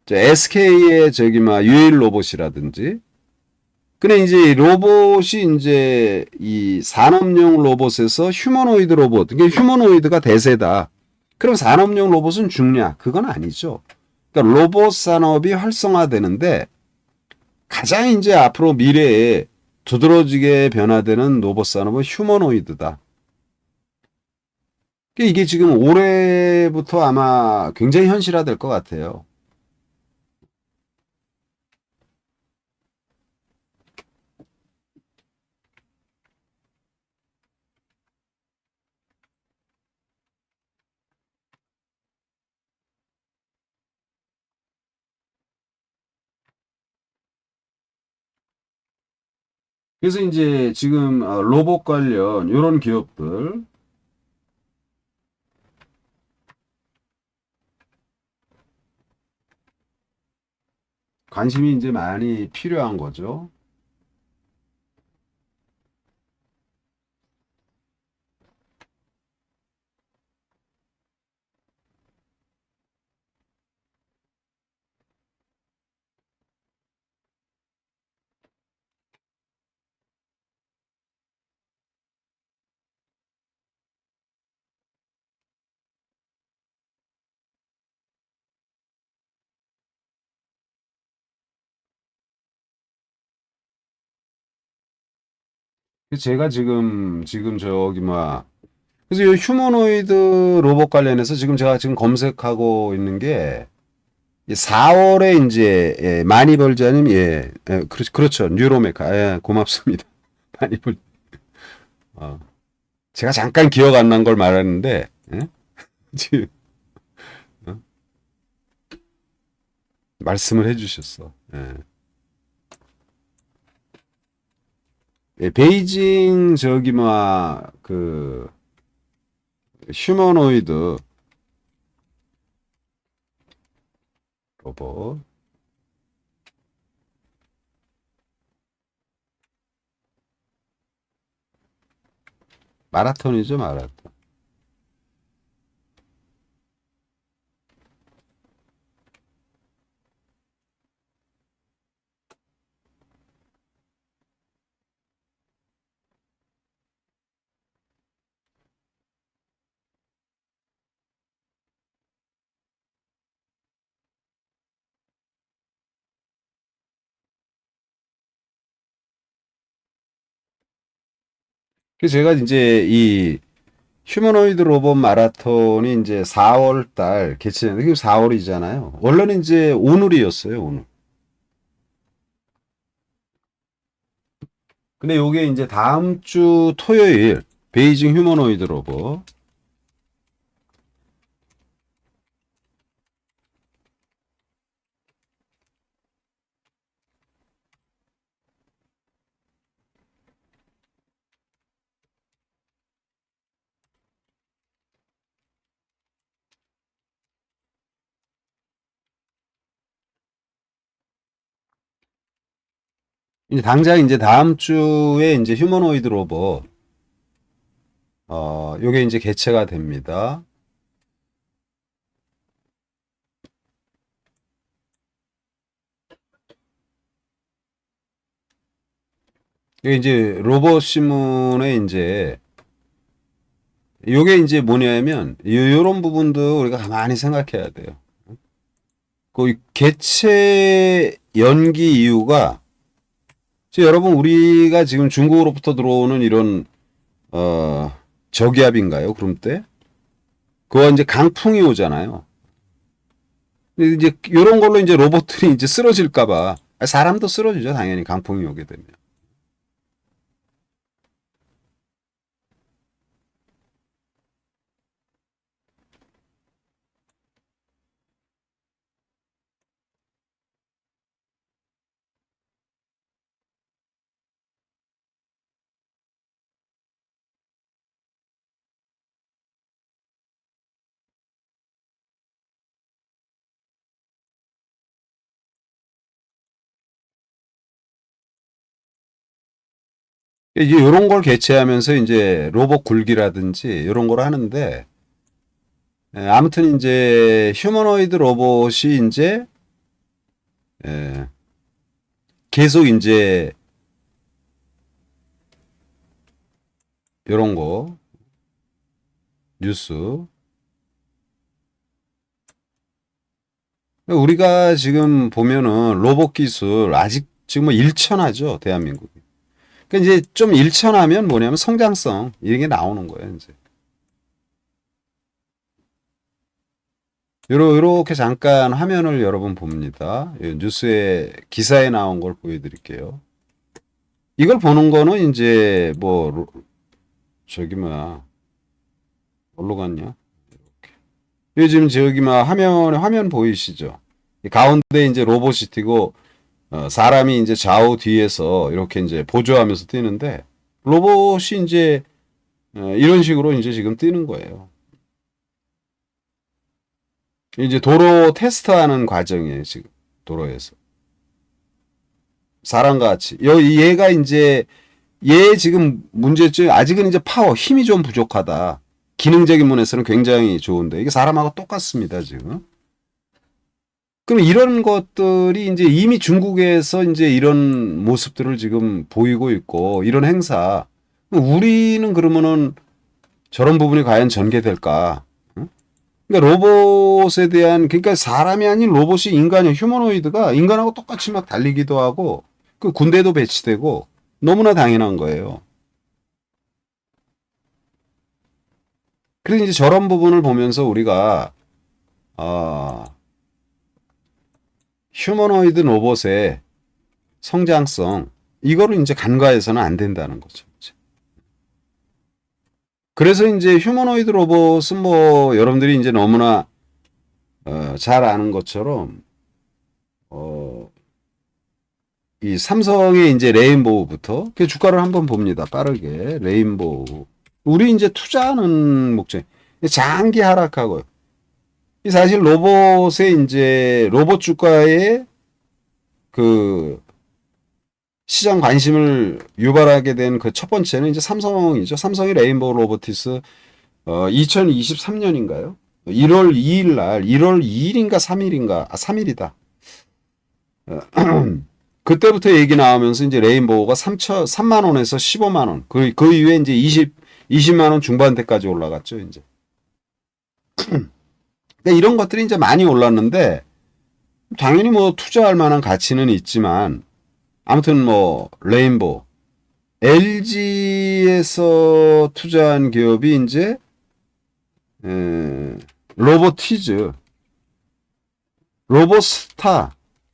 SK의 유일 로봇이라든지. 근데 이제 로봇이 이제 이 산업용 로봇에서 휴머노이드 로봇, 이게 휴머노이드가 대세다. 그럼 산업용 로봇은 죽냐? 그건 아니죠. 그러니까 로봇 산업이 활성화되는데 가장 이제 앞으로 미래에 두드러지게 변화되는 로봇 산업은 휴머노이드다. 이게 지금 올해부터 아마 굉장히 현실화될 것 같아요. 그래서 이제 지금 로봇 관련 이런 기업들 관심이 이제 많이 필요한 거죠. 그래서 제가 지금 저기 뭐 그래서 이 휴머노이드 로봇 관련해서 지금 제가 지금 검색하고 있는 게 4월에 이제 많이 벌자님 그렇죠 뉴로메카 고맙습니다. 많이 벌 어, 제가 잠깐 기억 안 난 걸 말하는데 예? 지금 어? 말씀을 해주셨어. 베이징 저기 뭐그 휴머노이드 로봇 마라톤이죠 마라톤. 그래서 제가 이제 이 휴머노이드 로봇 마라톤이 이제 4월 달 개최되는데 지금 4월이잖아요. 원래는 이제 오늘이었어요, 오늘. 근데 요게 이제 다음 주 토요일 베이징 휴머노이드 로봇 이제 당장 이제 다음 주에 이제 휴머노이드 로봇 요게 이제 개최가 됩니다. 이게 이제 로봇 신문에 이제 요게 이제 뭐냐면 요런 부분도 우리가 가만히 생각해야 돼요. 그 개최 연기 이유가 지금 여러분 우리가 지금 중국으로부터 들어오는 이런 어 저기압인가요? 그럼 때 그거 이제 강풍이 오잖아요. 근데 이제 이런 걸로 이제 로봇들이 이제 쓰러질까봐 사람도 쓰러지죠 당연히 강풍이 오게 되면. 이제 이런 걸 개최하면서 이제 로봇 굴기라든지 이런 걸 하는데 아무튼 이제 휴머노이드 로봇이 이제 예, 계속 이제 이런 거 뉴스 우리가 지금 보면은 로봇 기술 아직 지금 뭐 일천하죠 대한민국이. 그러니까 이제 좀 일천하면 뭐냐면 성장성 이런 게 나오는 거예요 이제. 요렇게 잠깐 화면을 여러분 봅니다. 뉴스에 기사에 나온 걸 보여드릴게요. 이걸 보는 거는 이제 뭐 저기 뭐야 뭘로 갔냐? 요즘 저기 막 화면 보이시죠? 가운데 이제 로봇이 뛰고 사람이 이제 좌우 뒤에서 이렇게 이제 보조하면서 뛰는데 로봇이 이제 이런 식으로 이제 지금 뛰는 거예요. 이제 도로 테스트하는 과정이에요, 지금. 도로에서. 사람과 같이. 얘가 이제, 얘 지금 문제점, 아직은 이제 파워, 힘이 좀 부족하다. 기능적인 면에서는 굉장히 좋은데, 이게 사람하고 똑같습니다, 지금. 그럼 이런 것들이 이제 이미 중국에서 이제 이런 모습들을 지금 보이고 있고, 이런 행사. 우리는 그러면은 저런 부분이 과연 전개될까? 그러니까 로봇에 대한 그러니까 사람이 아닌 로봇이 인간이 휴머노이드가 인간하고 똑같이 막 달리기도 하고 그 군대도 배치되고 너무나 당연한 거예요. 그래서 이제 저런 부분을 보면서 우리가 아, 휴머노이드 로봇의 성장성 이거를 이제 간과해서는 안 된다는 거죠. 그래서 이제 휴머노이드 로봇은 뭐 여러분들이 이제 너무나 잘 아는 것처럼 어, 이 삼성의 이제 레인보우부터 그 주가를 한번 봅니다. 빠르게 레인보우. 우리 이제 투자하는 목적 장기 하락하고 이 사실 로봇의 이제 로봇 주가의 그 시장 관심을 유발하게 된 그 첫 번째는 이제 삼성이죠. 삼성의 레인보우 로보티스 2023년인가요? 1월 2일 날 1월 2일인가 3일인가 3일이다. 그때부터 얘기 나오면서 이제 레인보우가 3만 원에서 15만 원. 그 이후에 이제 20만 원 중반대까지 올라갔죠, 이제. 그러니까 이런 것들이 이제 많이 올랐는데 당연히 뭐 투자할 만한 가치는 있지만 아무튼 뭐 레인보우 LG에서 투자한 기업이 이제 로보티즈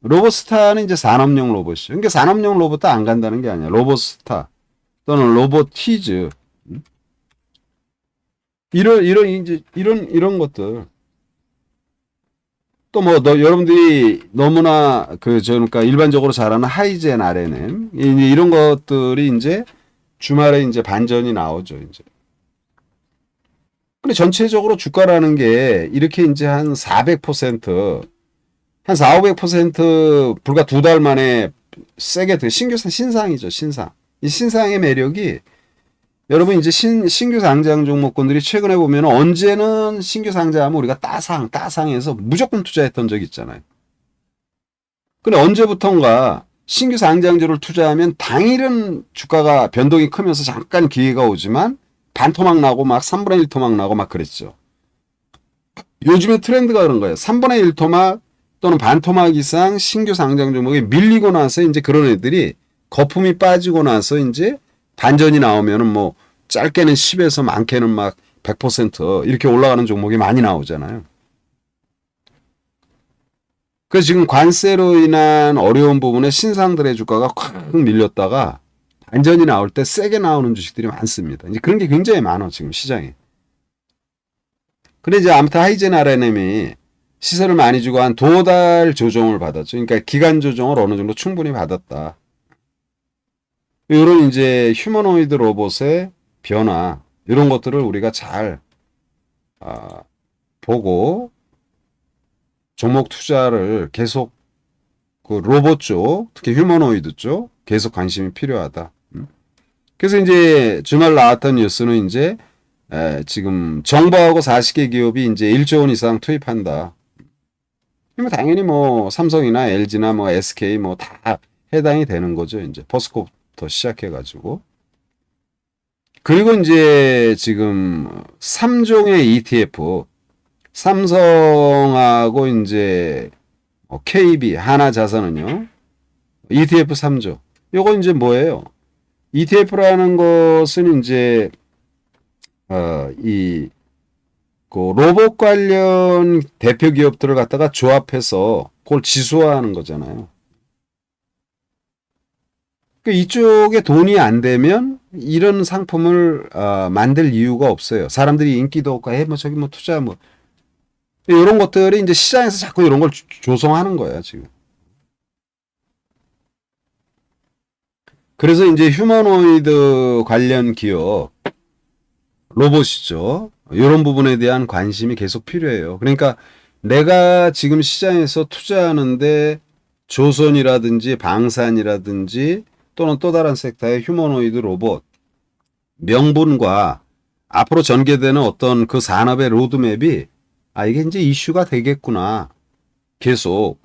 로보스타는 이제 산업용 로봇이죠. 그러니까 산업용 로봇도 안 간다는 게 아니야. 로보스타 또는 로보티즈 이런 것들 또 뭐 여러분들이 너무나 그러니까 일반적으로 잘 아는 하이젠 RNM 이런 것들이 이제 주말에 이제 반전이 나오죠, 이제. 근데 전체적으로 주가라는 게 이렇게 이제 한 400%, 한 4, 500% 불과 2달 만에 세게 신상이죠, 신상. 이 신상의 매력이 여러분 이제 신규 상장 종목군들이 최근에 보면 언제는 신규 상장하면 우리가 따상해서 무조건 투자했던 적 있잖아요. 근데 언제부턴가 신규 상장주를 투자하면 당일은 주가가 변동이 크면서 잠깐 기회가 오지만 반토막 나고 막 3분의 1 토막 나고 막 그랬죠. 요즘에 트렌드가 그런 거예요. 3분의 1 토막 또는 반토막 이상 신규 상장 종목이 밀리고 나서 이제 그런 애들이 거품이 빠지고 나서 이제 반전이 나오면은 뭐 짧게는 10에서 많게는 막 100% 이렇게 올라가는 종목이 많이 나오잖아요. 그래서 지금 관세로 인한 어려운 부분에 신상들의 주가가 확 밀렸다가 반전이 나올 때 세게 나오는 주식들이 많습니다. 이제 그런 게 굉장히 많아 지금 시장에. 근데 이제 아무튼 하이젠 RNM이 시세를 많이 주고 한 2달 조정을 받았죠. 그러니까 기간 조정을 어느 정도 충분히 받았다. 이런 이제 휴머노이드 로봇의 변화 이런 것들을 우리가 잘 보고 종목 투자를 계속 그 로봇 쪽 특히 휴머노이드 쪽 계속 관심이 필요하다. 그래서 이제 주말 나왔던 뉴스는 이제 지금 정부하고 40개 기업이 이제 1조 원 이상 투입한다. 당연히 뭐 삼성이나 LG나 뭐 SK 뭐 다 해당이 되는 거죠. 이제 포스코부터 시작해가지고. 그리고 이제 지금 3종의 ETF, 삼성하고 이제 KB, 하나자산은요, ETF 3조. 요거 이제 뭐예요? ETF라는 것은 이제, 그 로봇 관련 대표 기업들을 갖다가 조합해서 그걸 지수화하는 거잖아요. 이쪽에 돈이 안 되면 이런 상품을 만들 이유가 없어요. 사람들이 인기도 없고, 뭐 저기 뭐 투자 뭐 이런 것들이 이제 시장에서 자꾸 이런 걸 조성하는 거예요, 지금. 그래서 이제 휴머노이드 관련 기업, 로봇이죠. 이런 부분에 대한 관심이 계속 필요해요. 그러니까 내가 지금 시장에서 투자하는데 조선이라든지 방산이라든지 또는 또 다른 섹터의 휴머노이드 로봇 명분과 앞으로 전개되는 어떤 그 산업의 로드맵이 이게 이제 이슈가 되겠구나. 계속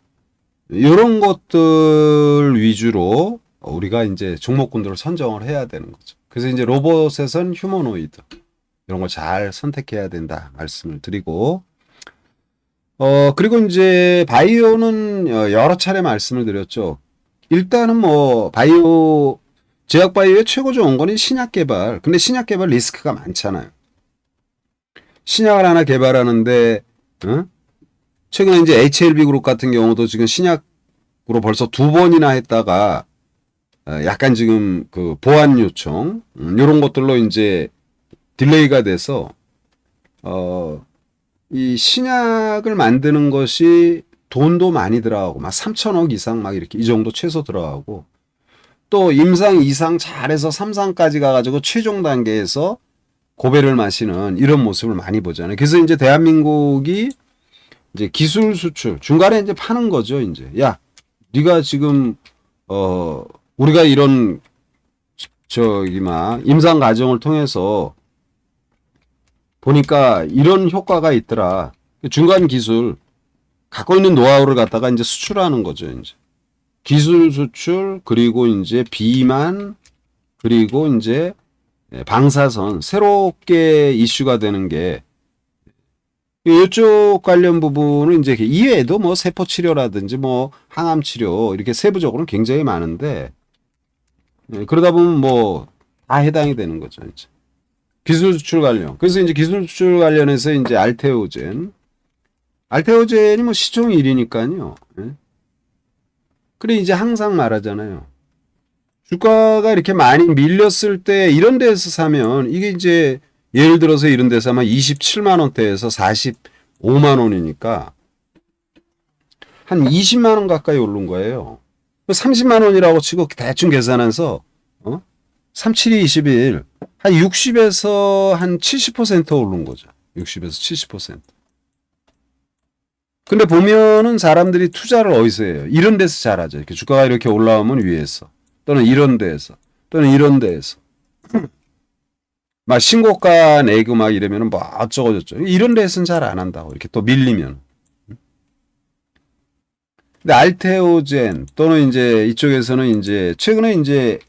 이런 것들 위주로 우리가 이제 종목군들을 선정을 해야 되는 거죠. 그래서 이제 로봇에선 휴머노이드 이런 걸 잘 선택해야 된다 말씀을 드리고 그리고 이제 바이오는 여러 차례 말씀을 드렸죠. 일단은 뭐 바이오 제약 바이오의 최고 좋은 거는 신약 개발. 근데 신약 개발 리스크가 많잖아요. 신약을 하나 개발하는데 최근에 이제 HLB 그룹 같은 경우도 지금 신약으로 벌써 2번이나 했다가 약간 지금 그 보완 요청 이런 것들로 이제 딜레이가 돼서 이 신약을 만드는 것이 돈도 많이 들어가고 막 3천억 이상 막 이렇게 이 정도 최소 들어가고 또 임상 2상 잘해서 3상까지 가가지고 최종 단계에서 고배를 마시는 이런 모습을 많이 보잖아요. 그래서 이제 대한민국이 이제 기술 수출 중간에 이제 파는 거죠. 이제 야 네가 지금 우리가 이런 임상 과정을 통해서 보니까 이런 효과가 있더라. 중간 기술 갖고 있는 노하우를 갖다가 이제 수출하는 거죠. 이제 기술 수출 그리고 이제 비만 그리고 이제 방사선 새롭게 이슈가 되는 게 이쪽 관련 부분은 이제 이외에도 뭐 세포 치료라든지 뭐 항암 치료 이렇게 세부적으로는 굉장히 많은데 그러다 보면 뭐 다 해당이 되는 거죠. 이제. 기술 수출 관련. 그래서 이제 기술 수출 관련해서 이제 알테오젠이 뭐 시총 1위니까요. 그래 이제 항상 말하잖아요. 주가가 이렇게 많이 밀렸을 때 이런 데서 사면 이게 이제 예를 들어서 이런 데서 사면 27만 원대에서 45만 원이니까 한 20만 원 가까이 오른 거예요. 30만 원이라고 치고 대충 계산해서 37이 21 한 60에서 한 70% 오른 거죠. 60에서 70%. 근데 보면은 사람들이 투자를 어디서 해요? 이런 데서 잘하죠. 이렇게 주가가 이렇게 올라오면 위에서 또는 이런 데에서 또는 이런 데에서 막 신고가 내고 막 이러면은 뭐 어쩌고저쩌고 이런 데서는 잘 안 한다고 이렇게 또 밀리면. 근데 알테오젠 또는 이제 이쪽에서는 이제 최근에 이제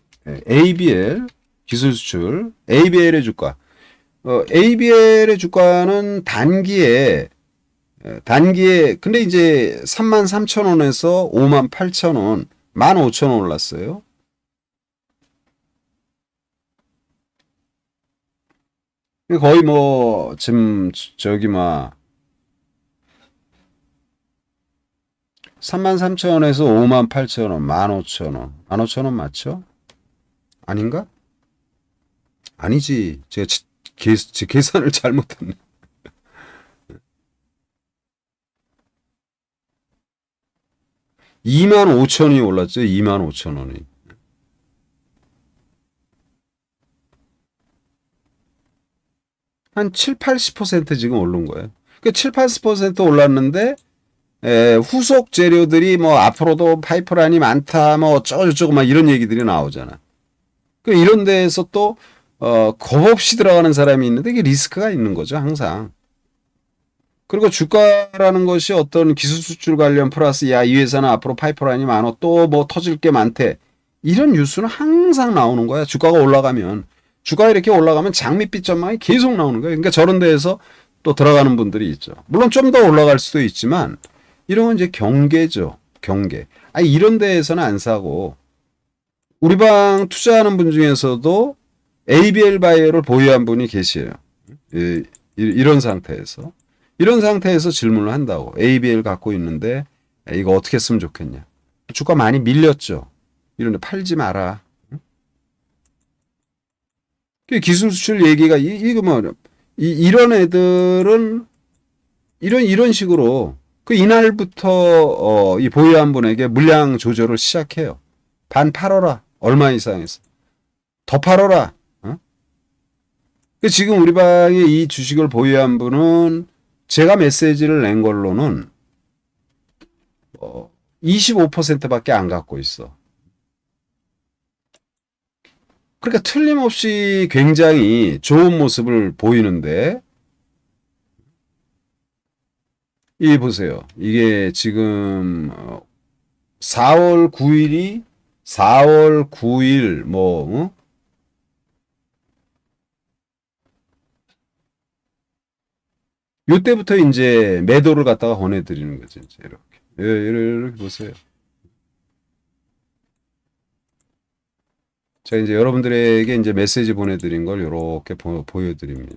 ABL 기술 수출 ABL의 주가 ABL의 주가는 단기에 근데 이제 33,000원에서 58,000원 15,000원 올랐어요. 거의 뭐 지금 저기 막 33,000원에서 58,000원 15,000원 15,000원 맞죠? 아닌가? 아니지. 제가 계산을 잘못했네. 25,000원이 올랐죠. 25,000원이. 한 7, 80% 지금 오른 거예요. 그 7, 80% 올랐는데 후속 재료들이 뭐 앞으로도 파이프라인이 많다 뭐 어쩌고저쩌고 막 이런 얘기들이 나오잖아. 그 이런 데에서 또 겁 없이 들어가는 사람이 있는데 이게 리스크가 있는 거죠, 항상. 그리고 주가라는 것이 어떤 기술 수출 관련 플러스 야, 이 회사는 앞으로 파이프라인이 많어. 또 뭐 터질 게 많대. 이런 뉴스는 항상 나오는 거야. 주가가 올라가면. 주가가 이렇게 올라가면 장밋빛 전망이 계속 나오는 거예요. 그러니까 저런 데에서 또 들어가는 분들이 있죠. 물론 좀 더 올라갈 수도 있지만 이런 건 이제 경계죠. 경계. 이런 데에서는 안 사고 우리 방 투자하는 분 중에서도 ABL 바이오를 보유한 분이 계세요. 이런 상태에서. 이런 상태에서 질문을 한다고. ABL 갖고 있는데 이거 어떻게 쓰면 좋겠냐. 주가 많이 밀렸죠. 이런데 팔지 마라. 기술 수출 얘기가 이거 뭐 이런 애들은 이런 식으로 그 이날부터 이 보유한 분에게 물량 조절을 시작해요. 반 팔어라. 얼마 이상에서 더 팔아라. 어? 지금 우리 방에 이 주식을 보유한 분은 제가 메시지를 낸 걸로는 25%밖에 안 갖고 있어. 그러니까 틀림없이 굉장히 좋은 모습을 보이는데, 이 보세요. 이게 지금 4월 9일이 4월 9일 요때부터 이제 매도를 갖다가 권해드리는 거죠. 이제 이렇게 보세요. 제가 이제 여러분들에게 이제 메시지 보내드린 걸 이렇게 보여드립니다.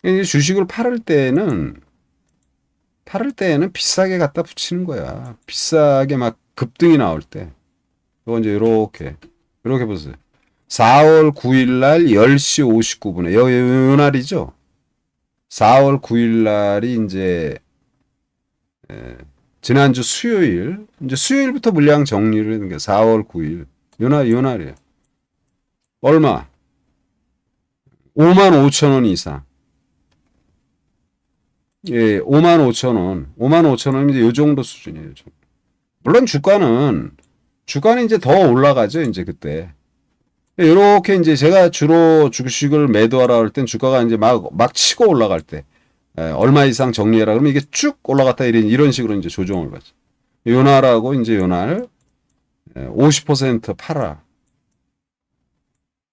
이제 주식을 팔을 때는 비싸게 갖다 붙이는 거야. 비싸게 막 급등이 나올 때. 이거 이제 이렇게 보세요. 4월 9일 날 10시 59분에 요 날이죠. 4월 9일 날이 이제 지난주 수요일, 이제 수요일부터 물량 정리를 했는 게 4월 9일. 요 날이에요. 얼마? 5만 5천 원 이상. 예, 5만 5천 원. 5만 5천 원이면 이제 요 정도 수준이에요. 물론 주가는 이제 더 올라가죠. 이제 그때. 이렇게 이제 제가 주로 주식을 매도하라 할 땐 주가가 이제 막 치고 올라갈 때, 얼마 이상 정리해라 그러면 이게 쭉 올라갔다 이런 식으로 이제 조정을 받죠. 요날하고 이제 요날 50% 팔아.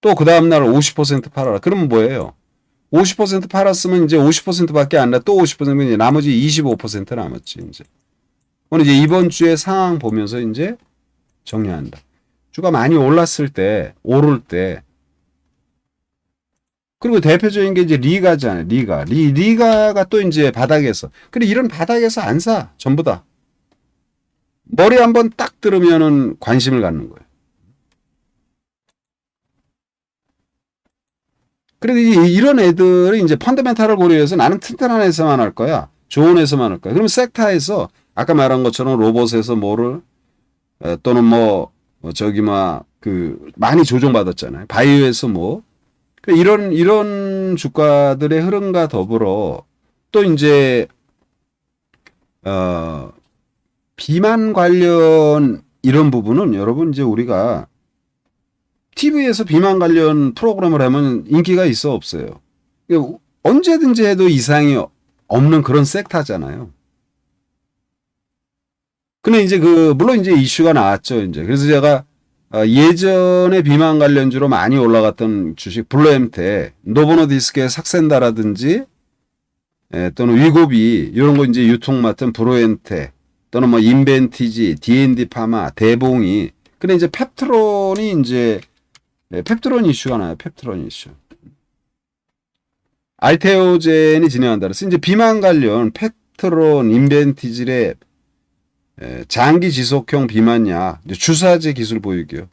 또 그 다음날 50% 팔아라. 그러면 뭐예요? 50% 팔았으면 이제 50%밖에 안 나. 또 50%면 이제 나머지 25% 남았지, 이제. 오늘 이제 이번 주에 상황 보면서 이제 정리한다. 주가 많이 올랐을 때, 오를 때. 그리고 대표적인 게 이제 리가잖아요. 리가가 또 이제 바닥에서. 그래, 이런 바닥에서 안 사. 전부 다. 머리 한번 딱 들으면은 관심을 갖는 거예요. 그래도 이런 애들이 이제 펀더멘탈을 고려해서 나는 튼튼한 회사만 할 거야. 좋은 회사만 할 거야. 그러면 섹터에서 아까 말한 것처럼 로봇에서 뭐를 또는 많이 조정받았잖아요. 바이오에서 이런 주가들의 흐름과 더불어 또 이제 비만 관련 이런 부분은 여러분 이제 우리가 TV에서 비만 관련 프로그램을 하면 인기가 있어 없어요? 언제든지 해도 이상이 없는 그런 섹터잖아요. 근데 이제 물론 이제 이슈가 나왔죠, 이제. 그래서 제가 예전에 비만 관련주로 많이 올라갔던 주식, 블루엠텍, 노보노디스크의 삭센다라든지, 또는 위고비, 이런 거 이제 유통 맡은 브로엔텍, 또는 인벤티지, D&D 파마, 대봉이. 근데 이제 펩트론이 이제, 펩트론 이슈가 나요, 펩트론 이슈. 알테오젠이 진행한다. 그래서 이제 비만 관련 펩트론, 인벤티지랩, 장기 지속형 비만약, 주사제 기술 보유기요.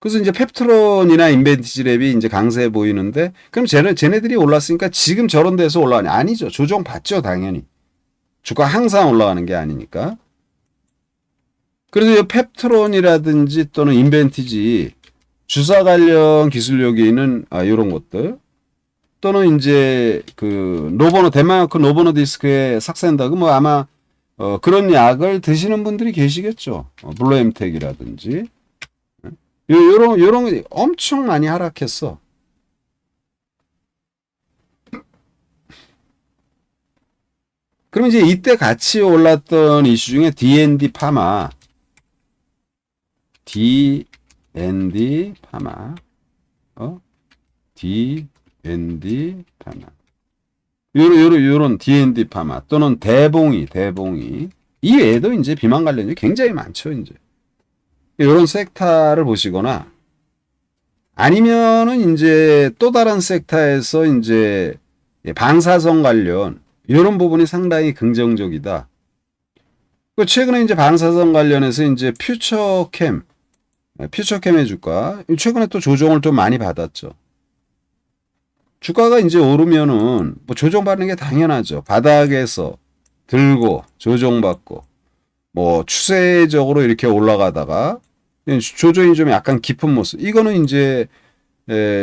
그래서 이제 펩트론이나 인벤티지랩이 이제 강세 보이는데, 그럼 쟤네들이 올랐으니까 지금 저런 데서 올라가냐? 아니죠. 조정 받죠, 당연히. 주가 항상 올라가는 게 아니니까. 그래서 이 펩트론이라든지 또는 인벤티지, 주사 관련 기술력이 있는, 이런 것들. 또는 이제 덴마크 노보노디스크의 삭센다, 아마 그런 약을 드시는 분들이 계시겠죠. 블루엠텍이라든지 요런 엄청 많이 하락했어. 그럼 이제 이때 같이 올랐던 이슈 중에 D&D 파마, D&D 파마, D&D 파마. 요런 D&D 파마 또는 대봉이 이 외에도 이제 비만 관련이 굉장히 많죠, 이제. 요런 섹터를 보시거나 아니면은 이제 또 다른 섹터에서 이제 방사성 관련 이런 부분이 상당히 긍정적이다. 최근에 이제 방사성 관련해서 이제 퓨처캠의 주가 최근에 또 조정을 좀 많이 받았죠. 주가가 이제 오르면은 뭐 조정받는 게 당연하죠. 바닥에서 들고 조정받고 뭐 추세적으로 이렇게 올라가다가 조정이 좀 약간 깊은 모습. 이거는 이제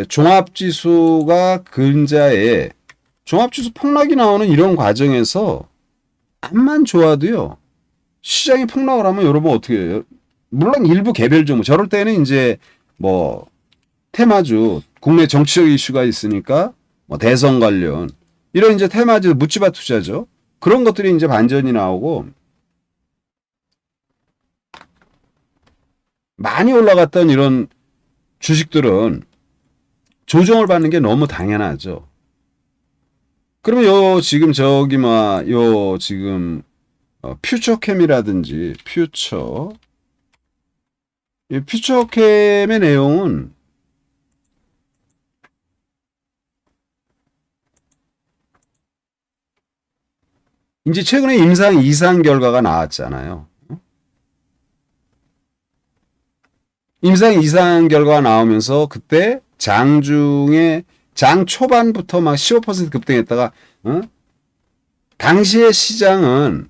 종합지수가 근자에 종합지수 폭락이 나오는 이런 과정에서 암만 좋아도요. 시장이 폭락을 하면 여러분 어떻게 해요? 물론 일부 개별 종목 저럴 때는 이제 뭐 테마주 국내 정치적 이슈가 있으니까 뭐 대선 관련 이런 이제 테마주 묻지마 투자죠. 그런 것들이 이제 반전이 나오고 많이 올라갔던 이런 주식들은 조정을 받는 게 너무 당연하죠. 그러면 요 지금 저기 요 지금 퓨처캠이라든지 이 퓨처캠의 내용은 이제 최근에 임상 이상 결과가 나왔잖아요. 임상 이상 결과가 나오면서 그때 장중에 장 초반부터 막 15% 급등했다가 당시의 시장은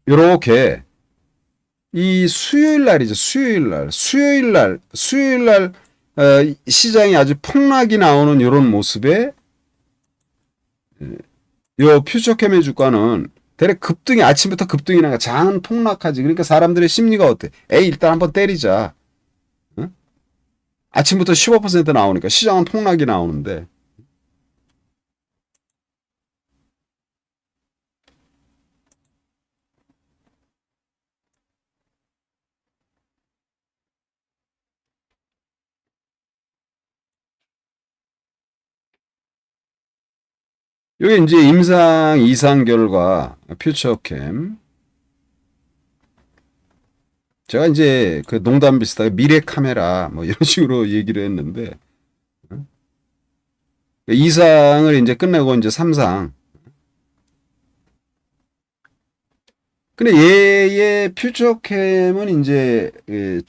요렇게 이 수요일 날이죠. 수요일 날 시장이 아주 폭락이 나오는 이런 모습에 요 퓨처캠의 주가는 대략 급등이 아침부터 급등이 나가 장은 폭락하지. 그러니까 사람들의 심리가 어때? 에이 일단 한번 때리자. 응? 아침부터 15% 나오니까 시장은 폭락이 나오는데 이게 이제 임상 이상 결과 퓨처캠 제가 이제 그 농담 비슷하게 미래 카메라 뭐 이런 식으로 얘기를 했는데 이상을 이제 끝내고 이제 삼상 근데 얘의 퓨처캠은 이제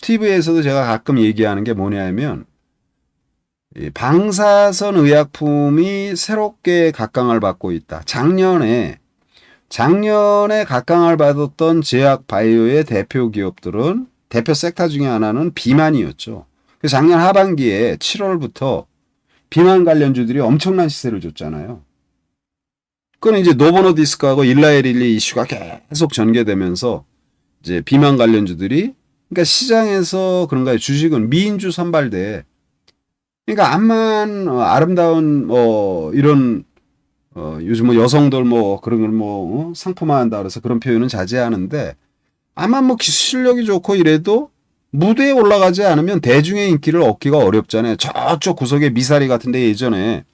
TV에서도 제가 가끔 얘기하는 게 뭐냐면 방사선 의약품이 새롭게 각광을 받고 있다. 작년에 각광을 받았던 제약 바이오의 대표 기업들은 대표 섹터 중에 하나는 비만이었죠. 그래서 작년 하반기에 7월부터 비만 관련주들이 엄청난 시세를 줬잖아요. 그건 이제 노보노디스크하고 일라에릴리 이슈가 계속 전개되면서 이제 비만 관련주들이 그러니까 시장에서 그런가요? 주식은 미인주 선발대. 그러니까 암만 아름다운 이런 요즘 뭐 여성들 뭐 그런 걸 뭐 상품화한다 그래서 그런 표현은 자제하는데 암만 뭐 기술력이 좋고 이래도 무대에 올라가지 않으면 대중의 인기를 얻기가 어렵잖아요. 저쪽 구석에 미사리 같은데 예전에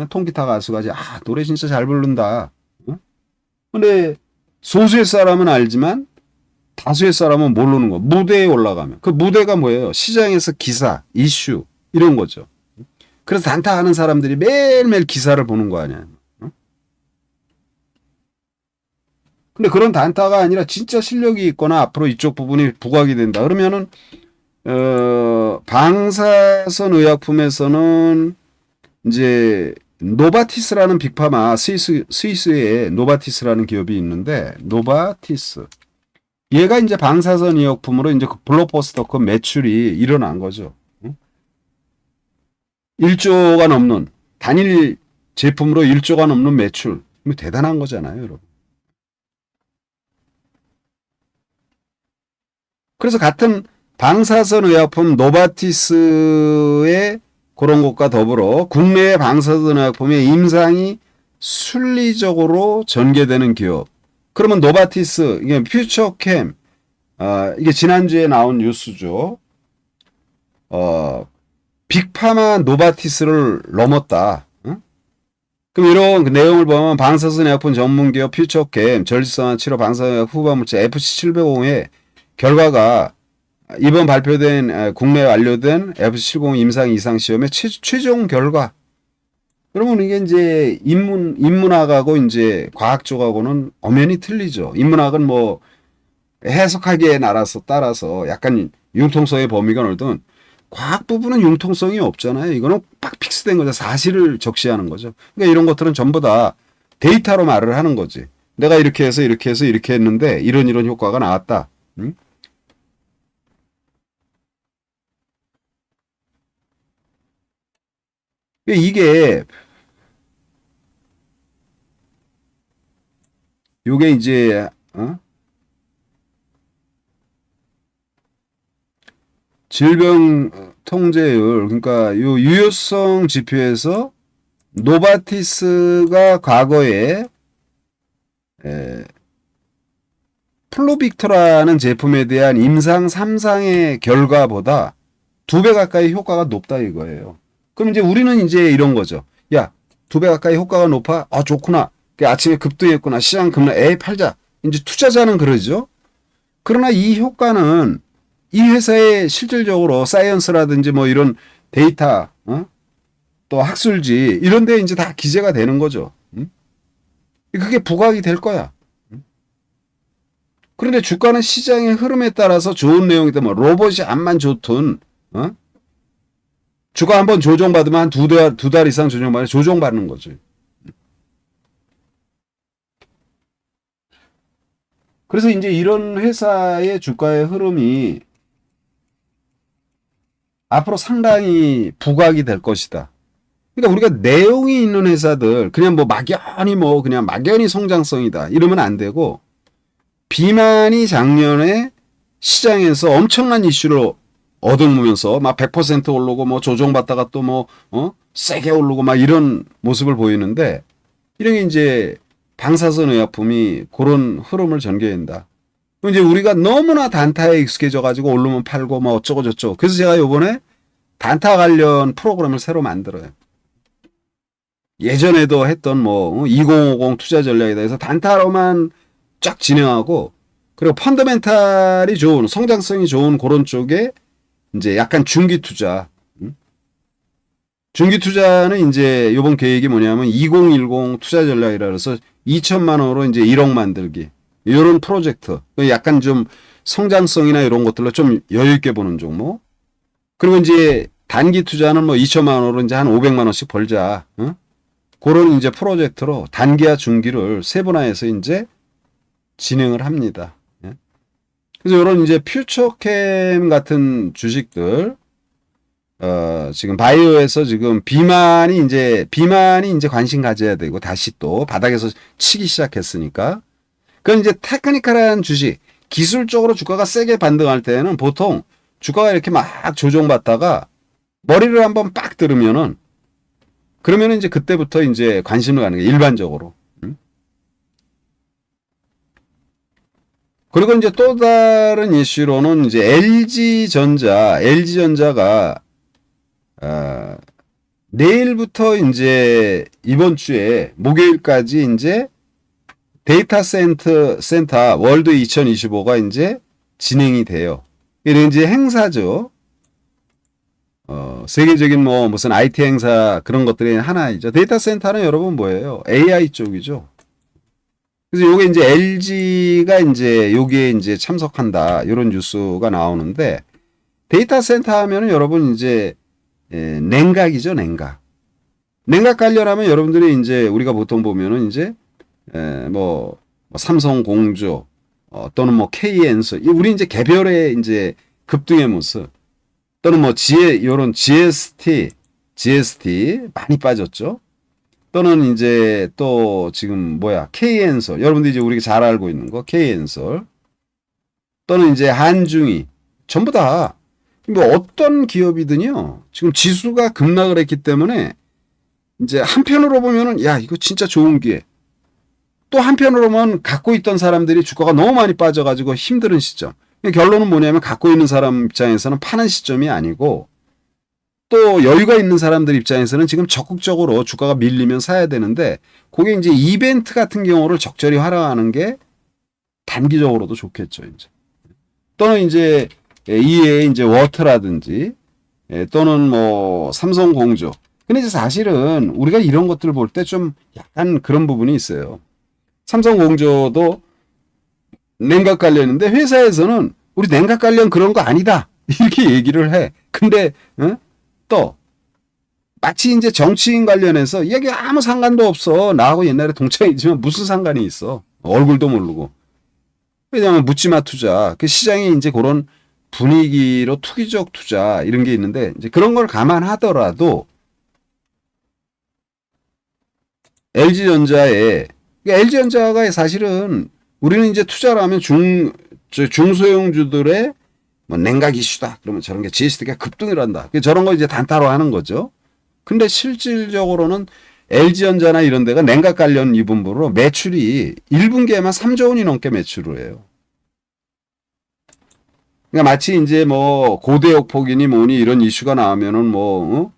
통기타 가수가 노래 진짜 잘 부른다. 근데 소수의 사람은 알지만 다수의 사람은 모르는 거. 무대에 올라가면 그 무대가 뭐예요? 시장에서 기사, 이슈 이런 거죠. 그래서 단타하는 사람들이 매일매일 기사를 보는 거 아니야. 근데 그런 단타가 아니라 진짜 실력이 있거나 앞으로 이쪽 부분이 부각이 된다. 그러면은 방사선 의약품에서는 이제 노바티스라는 빅파마 스위스에 노바티스라는 기업이 있는데 노바티스 얘가 이제 방사선 의약품으로 이제 블록버스터급 매출이 일어난 거죠. 1조가 넘는 단일 제품으로 1조가 넘는 매출 대단한 거잖아요, 여러분. 그래서 같은 방사선 의약품 노바티스의 그런 것과 더불어 국내의 방사선 의약품의 임상이 순리적으로 전개되는 기업. 그러면 노바티스, 이게 퓨처캠, 이게 지난주에 나온 뉴스죠. 빅파마 노바티스를 넘었다. 응? 그럼 이런 그 내용을 보면 방사선 의약품 전문기업 퓨처캠 절지성한 치료 방사선 후반물질 FC750의 결과가 이번 발표된 국내 완료된 FC750 임상 이상 시험의 최종 결과. 그러면 이게 이제 인문학하고 이제 과학 쪽하고는 엄연히 틀리죠. 인문학은 뭐 해석하기에 따라서 약간 융통성의 범위가 넓든 과학 부분은 융통성이 없잖아요. 이거는 딱 픽스된 거죠. 사실을 적시하는 거죠. 그러니까 이런 것들은 전부 다 데이터로 말을 하는 거지. 내가 이렇게 해서 이렇게 해서 이렇게 했는데 이런 효과가 나왔다. 응? 이게 요게 이제 질병 통제율, 그러니까 요 유효성 지표에서 노바티스가 과거에 플로빅토라는 제품에 대한 임상 3상의 결과보다 2배 가까이 효과가 높다 이거예요. 그럼 이제 우리는 이제 이런 거죠. 야, 2배 가까이 효과가 높아? 아, 좋구나. 아침에 급등했구나. 시장 급락. 에이, 팔자. 이제 투자자는 그러죠. 그러나 이 효과는 이 회사의 실질적으로 사이언스라든지 뭐 이런 데이터, 또 학술지 이런 데 이제 다 기재가 되는 거죠. 그게 부각이 될 거야. 그런데 주가는 시장의 흐름에 따라서 좋은 내용이다. 뭐 로봇이 암만 좋든, 주가 한번 조정받으면 한 두 달 이상 조정받으면 조정받는 거죠. 그래서 이제 이런 회사의 주가의 흐름이 앞으로 상당히 부각이 될 것이다. 그러니까 우리가 내용이 있는 회사들, 그냥 그냥 막연히 성장성이다. 이러면 안 되고, 비만이 작년에 시장에서 엄청난 이슈로 얻어먹으면서 막 100% 오르고 뭐 조정받다가 또 세게 오르고 막 이런 모습을 보이는데, 이런 게 이제 방사선 의약품이 그런 흐름을 전개한다. 그럼 이제 우리가 너무나 단타에 익숙해져 가지고 오르면 팔고 뭐 어쩌고 저쩌고. 그래서 제가 요번에 단타 관련 프로그램을 새로 만들어요. 예전에도 했던 2050 투자 전략이다 해서 단타로만 쫙 진행하고, 그리고 펀더멘탈이 좋은, 성장성이 좋은 그런 쪽에 이제 약간 중기 투자. 중기 투자는 이제 요번 계획이 뭐냐면 2010 투자 전략이라 그래서 2천만 원으로 이제 1억 만들기. 이런 프로젝트. 약간 좀 성장성이나 이런 것들로 좀 여유 있게 보는 종목. 그리고 이제 단기 투자는 2천만 원으로 이제 한 500만 원씩 벌자. 그런 이제 프로젝트로 단기와 중기를 세분화해서 이제 진행을 합니다. 그래서 이런 이제 퓨처캠 같은 주식들, 지금 바이오에서 지금 비만이 이제 관심 가져야 되고, 다시 또 바닥에서 치기 시작했으니까. 그건 이제 테크니컬한 주식, 기술적으로 주가가 세게 반등할 때는 보통 주가가 이렇게 막 조정받다가 머리를 한번 빡 들으면은, 그러면은 이제 그때부터 이제 관심을 가는 게 일반적으로. 그리고 이제 또 다른 이슈로는 이제 LG전자가 내일부터 이제 이번 주에 목요일까지 이제 데이터 센터 월드 2025가 이제 진행이 돼요. 이런 이제 행사죠. 세계적인 무슨 IT 행사 그런 것들이 하나이죠. 데이터 센터는 여러분 뭐예요? AI 쪽이죠. 그래서 요게 이제 LG가 이제 여기에 이제 참석한다. 이런 뉴스가 나오는데, 데이터 센터 하면은 여러분 이제 냉각이죠, 냉각. 냉각 관련하면 여러분들이 이제 우리가 보통 보면은 이제 삼성 공조 또는 KN서, 우리 이제 개별의 이제 급등의 모습, 또는 요런 GST 많이 빠졌죠. 또는 이제 또 지금 KN솔, 여러분들이 이제 우리가 잘 알고 있는 거 KN솔, 또는 이제 한중이, 전부 다 어떤 기업이든요 지금 지수가 급락을 했기 때문에 이제 한편으로 보면은 야, 이거 진짜 좋은 기회, 또 한편으로는 갖고 있던 사람들이 주가가 너무 많이 빠져가지고 힘든 시점. 결론은 뭐냐면 갖고 있는 사람 입장에서는 파는 시점이 아니고, 또 여유가 있는 사람들 입장에서는 지금 적극적으로 주가가 밀리면 사야 되는데, 그게 이제 이벤트 같은 경우를 적절히 활용하는 게 단기적으로도 좋겠죠, 이제. 또는 이제 이에 이제 워터라든지, 또는 삼성공조. 근데 이제 사실은 우리가 이런 것들을 볼 때 좀 약간 그런 부분이 있어요. 삼성공조도 냉각 관련인데 회사에서는 우리 냉각 관련 그런 거 아니다. 이렇게 얘기를 해. 근데 또 마치 이제 정치인 관련해서 이게 아무 상관도 없어. 나하고 옛날에 동창이지만 무슨 상관이 있어. 얼굴도 모르고. 왜냐하면 묻지마 투자. 그 시장이 이제 그런 분위기로 투기적 투자 이런 게 있는데 이제 그런 걸 감안하더라도 LG전자에 LG전자가 사실은 우리는 이제 투자를 하면 중소형주들의 뭐 냉각 이슈다. 그러면 저런 게 GST가 급등을 한다. 저런 거 이제 단타로 하는 거죠. 근데 실질적으로는 LG전자나 이런 데가 냉각 관련 이분부로 매출이 1분기에만 3조 원이 넘게 매출을 해요. 그러니까 마치 이제 뭐 고대역 폭이니 뭐니 이런 이슈가 나오면은 뭐,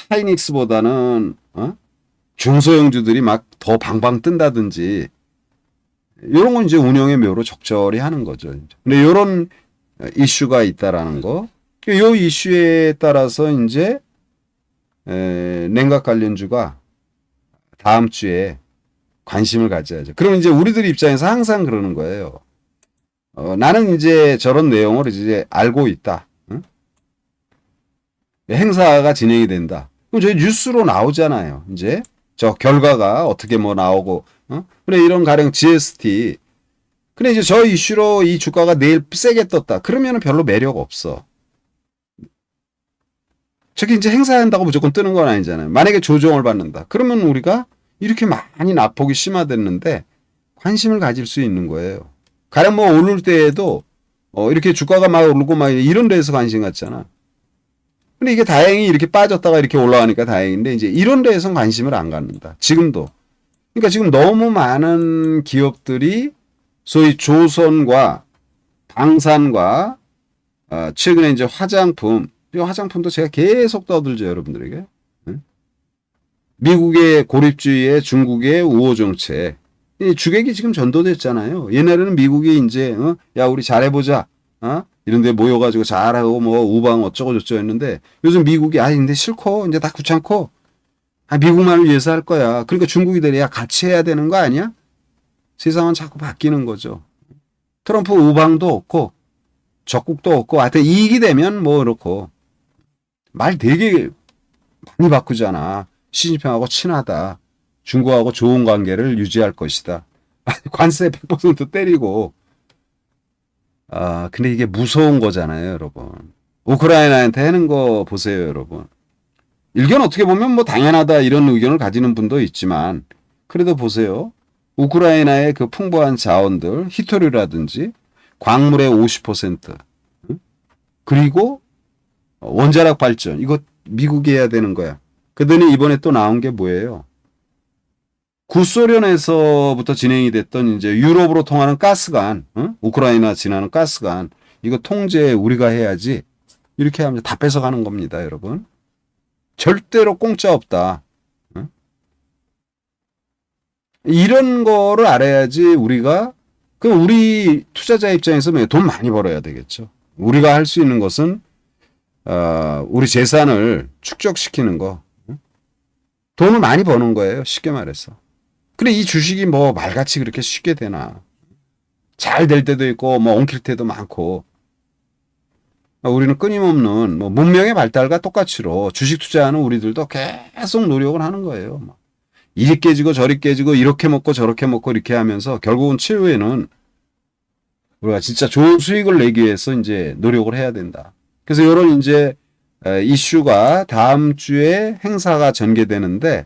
하이닉스보다는, 중소형주들이 막 더 방방 뜬다든지, 이런 건 이제 운영의 묘로 적절히 하는 거죠. 근데 이런 이슈가 있다라는 거. 이 이슈에 따라서 이제, 냉각 관련주가 다음 주에 관심을 가져야죠. 그러면 이제 우리들 입장에서 항상 그러는 거예요. 나는 이제 저런 내용을 이제 알고 있다. 응? 행사가 진행이 된다. 그럼 저희 뉴스로 나오잖아요. 이제 저 결과가 어떻게 뭐 나오고, 그래 이런 가령 GST. 근데 이제 저 이슈로 이 주가가 내일 세게 떴다. 그러면은 별로 매력 없어. 저기 이제 행사한다고 무조건 뜨는 건 아니잖아요. 만약에 조정을 받는다. 그러면 우리가 이렇게 많이 낙폭이 심화됐는데 관심을 가질 수 있는 거예요. 가령 뭐 오를 때에도 이렇게 주가가 막 오르고 막 이런 데에서 관심 갖잖아. 근데 이게 다행히 이렇게 빠졌다가 이렇게 올라가니까 다행인데 이제 이런 데에선 관심을 안 갖는다. 지금도. 그러니까 지금 너무 많은 기업들이 소위 조선과 방산과 최근에 이제 화장품, 이 화장품도 제가 계속 떠들죠, 여러분들에게. 미국의 고립주의에 중국의 우호 정책. 이 주객이 지금 전도됐잖아요. 옛날에는 미국이 이제 야 우리 잘해보자, 이런 데 모여가지고 잘하고 뭐 우방 어쩌고 저쩌고 했는데 요즘 미국이 근데 싫고 이제 다 귀찮고 미국만을 위해서 할 거야. 그러니까 중국이들이 같이 해야 되는 거 아니야? 세상은 자꾸 바뀌는 거죠. 트럼프 우방도 없고 적국도 없고 하여튼 이익이 되면 뭐 그렇고 말 되게 많이 바꾸잖아. 시진핑하고 친하다. 중국하고 좋은 관계를 유지할 것이다. 관세 100% 때리고. 근데 이게 무서운 거잖아요, 여러분. 우크라이나한테 하는 거 보세요, 여러분. 일견 어떻게 보면 뭐 당연하다 이런 의견을 가지는 분도 있지만, 그래도 보세요. 우크라이나의 그 풍부한 자원들, 히토류라든지, 광물의 50%, 그리고 원자력 발전, 이거 미국이 해야 되는 거야. 그더니 이번에 또 나온 게 뭐예요? 구소련에서부터 진행이 됐던 이제 유럽으로 통하는 가스관, 우크라이나 지나는 가스관, 이거 통제 우리가 해야지. 이렇게 하면 다 뺏어가는 겁니다, 여러분. 절대로 공짜 없다. 이런 거를 알아야지 우리가, 그럼 우리 투자자 입장에서 돈 많이 벌어야 되겠죠. 우리가 할 수 있는 것은, 우리 재산을 축적시키는 거. 돈을 많이 버는 거예요, 쉽게 말해서. 근데 이 주식이 뭐 말같이 그렇게 쉽게 되나. 잘 될 때도 있고, 뭐 엉킬 때도 많고. 우리는 끊임없는 뭐 문명의 발달과 똑같이로 주식 투자하는 우리들도 계속 노력을 하는 거예요. 이리 깨지고 저리 깨지고 이렇게 먹고 저렇게 먹고 이렇게 하면서 결국은 최후에는 우리가 진짜 좋은 수익을 내기 위해서 이제 노력을 해야 된다. 그래서 이런 이제 이슈가 다음 주에 행사가 전개되는데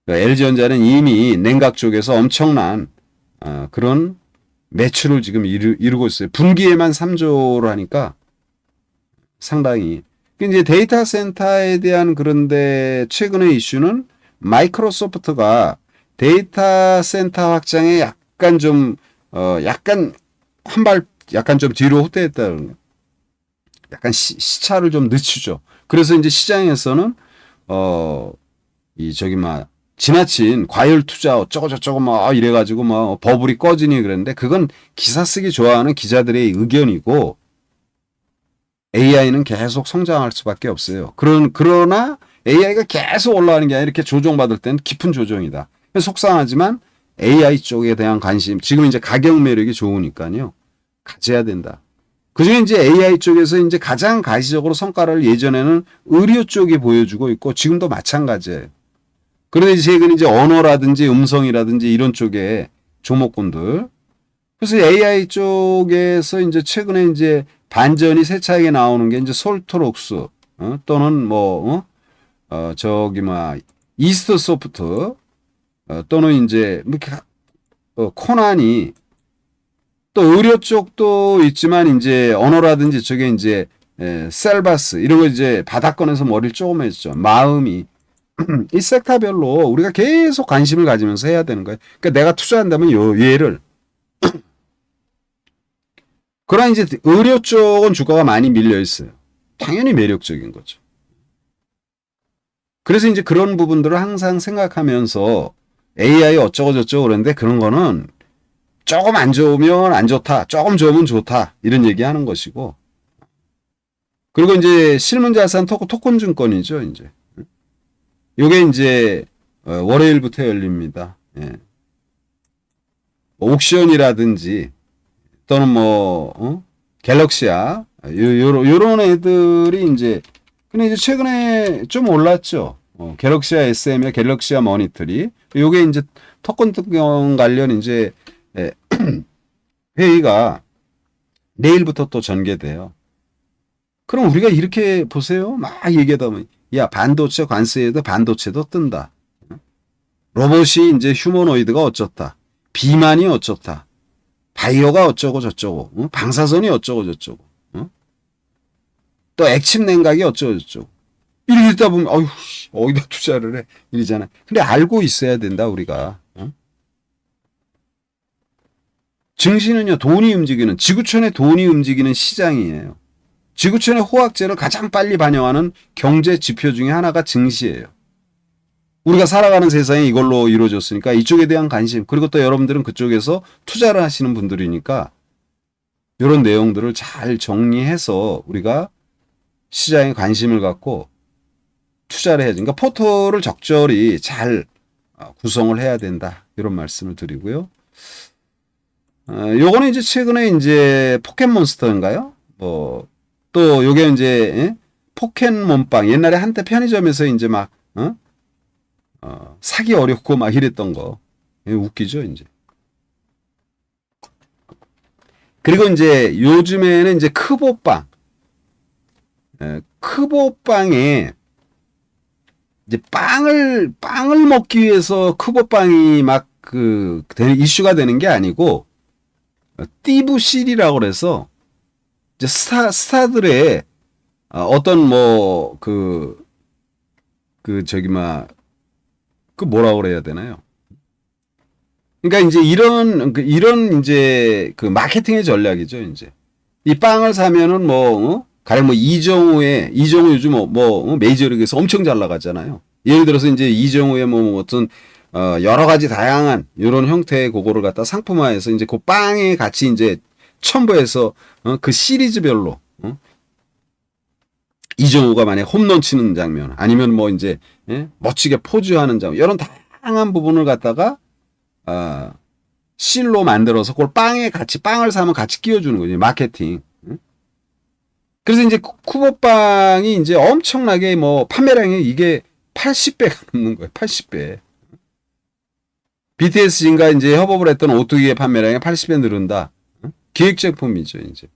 LG전자는 이미 냉각 쪽에서 엄청난 그런 매출을 지금 이루고 있어요. 분기에만 3조로 하니까 상당히. 이제 데이터 센터에 대한 그런데 최근의 이슈는 마이크로소프트가 데이터 센터 확장에 약간 좀 약간 좀 뒤로 후퇴했다는 거예요. 약간 시차를 좀 늦추죠. 그래서 이제 시장에서는 지나친 과열 투자 어쩌고 저쩌고 막 이래가지고 막 버블이 꺼지니 그랬는데 그건 기사 쓰기 좋아하는 기자들의 의견이고 AI는 계속 성장할 수밖에 없어요. 그러나 AI가 계속 올라가는 게 아니라 이렇게 조정받을 때는 깊은 조정이다. 속상하지만 AI 쪽에 대한 관심, 지금 이제 가격 매력이 좋으니까요. 가져야 된다. 그중에 이제 AI 쪽에서 이제 가장 가시적으로 성과를 예전에는 의료 쪽이 보여주고 있고 지금도 마찬가지예요. 그런데 최근 이제 언어라든지 음성이라든지 이런 쪽에 종목군들. 그래서 AI 쪽에서 이제 최근에 이제 반전이 세차게 나오는 게 이제 솔트록스, 또는 뭐, 저기, 이스트 소프트, 또는 이제, 뭐, 코난이 또 의료 쪽도 있지만 이제 언어라든지 저게 이제 셀바스 이런 거 이제 바닥권에서 머리를 조금 했죠. 마음이 이 섹터별로 우리가 계속 관심을 가지면서 해야 되는 거예요. 그러니까 내가 투자한다면 얘를 그러나 이제 의료 쪽은 주가가 많이 밀려 있어요. 당연히 매력적인 거죠. 그래서 이제 그런 부분들을 항상 생각하면서 AI 어쩌고 저쩌고 그러는데 그런 거는 조금 안 좋으면 안 좋다, 조금 좋으면 좋다 이런 얘기하는 것이고, 그리고 이제 실문자산 토큰 증권이죠. 이제 요게 이제 월요일부터 열립니다. 예. 옥션이라든지 또는 갤럭시아 요런 애들이 이제 근데 이제 최근에 좀 올랐죠. 갤럭시아 SM이나 갤럭시아 머니터리 요게 이제 토큰 증권 관련 이제 회의가 내일부터 또 전개돼요. 그럼 우리가 이렇게 보세요. 막 얘기하다 보면 야 반도체 관세에도 반도체도 뜬다. 로봇이 이제 휴머노이드가 어쩌다. 비만이 어쩌다. 바이오가 어쩌고 저쩌고. 방사선이 어쩌고 저쩌고. 또 액침 냉각이 어쩌고 저쩌고. 이렇게 듣다 보면 어휴 어디다 투자를 해 이러잖아. 근데 알고 있어야 된다 우리가. 증시는요, 돈이 움직이는, 지구촌의 돈이 움직이는 시장이에요. 지구촌의 호황제를 가장 빨리 반영하는 경제 지표 중에 하나가 증시예요. 우리가 살아가는 세상이 이걸로 이루어졌으니까 이쪽에 대한 관심, 그리고 또 여러분들은 그쪽에서 투자를 하시는 분들이니까 이런 내용들을 잘 정리해서 우리가 시장에 관심을 갖고 투자를 해야지. 그러니까 포트를 적절히 잘 구성을 해야 된다. 이런 말씀을 드리고요. 요거는 이제 최근에 이제 포켓몬스터인가요? 또 요게 이제 포켓몬빵 옛날에 한때 편의점에서 이제 막 사기 어렵고 막 이랬던 거 웃기죠 이제. 그리고 이제 요즘에는 이제 크보빵, 크보빵에 이제 빵을 먹기 위해서 크보빵이 막 이슈가 되는 게 아니고 띠부실이라고 그래서 이제 스타들의 어떤 뭐라고 그래야 되나요? 그러니까 이제 이런 이제 마케팅의 전략이죠, 이제. 이 빵을 사면은 가령 이정우 요즘 메이저리그에서 엄청 잘 나가잖아요. 예를 들어서 이제 이정우의 어떤 여러 가지 다양한 이런 형태의 그거를 갖다 상품화해서 이제 그 빵에 같이 이제 첨부해서 그 시리즈별로 이정우가 만약 홈런 치는 장면 아니면 이제 멋지게 포즈하는 장면 이런 다양한 부분을 갖다가 실로 만들어서 그걸 빵을 사면 같이 끼워주는 거죠. 마케팅. 그래서 이제 쿠버빵이 이제 엄청나게 판매량이 이게 80배가 넘는 거예요. 80배. BTS인가 이제 협업을 했던 오뚜기의 판매량이 80배 늘은다. 기획 제품이죠, 이제.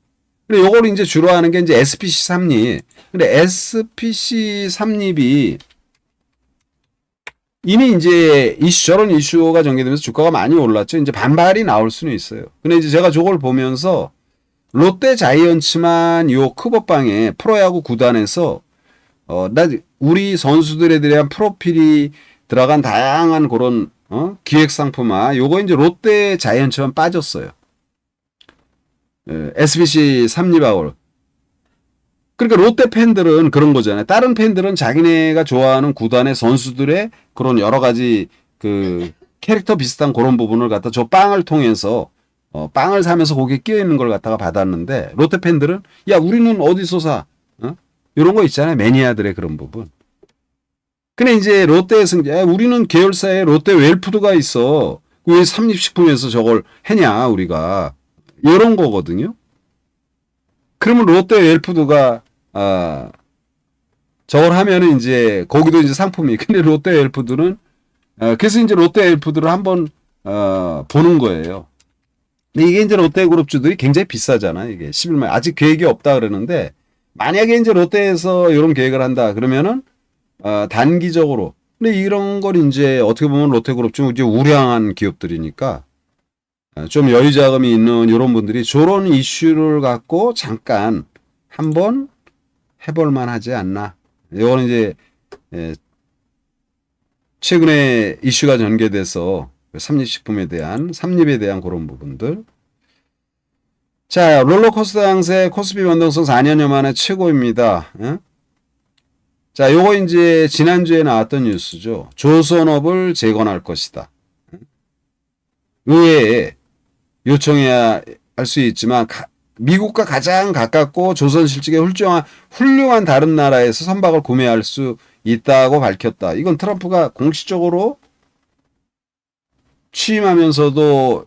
근데 요걸 이제 주로 하는 게 이제 SPC 삼립. 근데 SPC 삼립이 이미 이제 저런 이슈가 전개되면서 주가가 많이 올랐죠. 이제 반발이 나올 수는 있어요. 근데 이제 제가 저걸 보면서 롯데 자이언츠만 요 크버빵에 프로야구 구단에서 우리 선수들에 대한 프로필이 들어간 다양한 그런 기획 상품화 요거 이제 롯데 자이언츠만 빠졌어요. SBC 삼립하고. 그러니까 롯데 팬들은 그런 거잖아요. 다른 팬들은 자기네가 좋아하는 구단의 선수들의 그런 여러 가지 캐릭터 비슷한 그런 부분을 갖다 저 빵을 통해서 빵을 사면서 거기에 끼어 있는 걸 갖다가 받았는데 롯데 팬들은 야 우리는 어디서 사? 이런 거 있잖아요. 매니아들의 그런 부분. 근데 이제 롯데에서 우리는 계열사에 롯데 웰푸드가 있어. 왜 삼립식품에서 저걸 해냐 우리가. 이런 거거든요. 그러면 롯데 웰푸드가 저걸 하면은 이제 거기도 이제 상품이. 근데 롯데 웰푸드는 그래서 이제 롯데 웰푸드를 한번 보는 거예요. 근데 이게 이제 롯데그룹주들이 굉장히 비싸잖아. 이게 11만 아직 계획이 없다 그러는데 만약에 이제 롯데에서 이런 계획을 한다 그러면은 단기적으로. 근데 이런 걸 이제 어떻게 보면 롯데그룹주 이제 우량한 기업들이니까 좀 여유 자금이 있는 이런 분들이 저런 이슈를 갖고 잠깐 한번 해볼 만하지 않나. 이거는 이제 최근에 이슈가 전개돼서 삼립식품에 대한 삼립에 대한 그런 부분들. 자, 롤러코스터 양세 코스피 변동성 4년여 만에 최고입니다. 자, 요거 이제 지난주에 나왔던 뉴스죠. 조선업을 재건할 것이다. 의회에 요청해야 할 수 있지만 미국과 가장 가깝고 조선 실직에 훌륭한 다른 나라에서 선박을 구매할 수 있다고 밝혔다. 이건 트럼프가 공식적으로 취임하면서도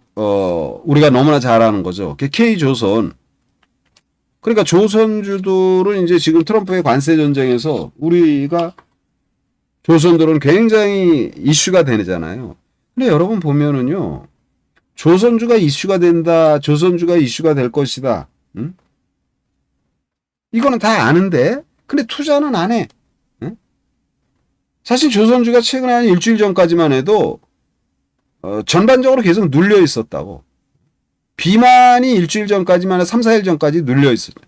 우리가 너무나 잘 아는 거죠. K조선. 그러니까 조선주들은 이제 지금 트럼프의 관세 전쟁에서 우리가 조선들은 굉장히 이슈가 되잖아요. 근데 여러분 보면은요. 조선주가 이슈가 된다. 조선주가 이슈가 될 것이다. 응? 이거는 다 아는데 근데 투자는 안 해. 응? 사실 조선주가 최근에 한 일주일 전까지만 해도 전반적으로 계속 눌려 있었다고. 비만이 일주일 전까지만 해도 3, 4일 전까지 눌려 있었죠.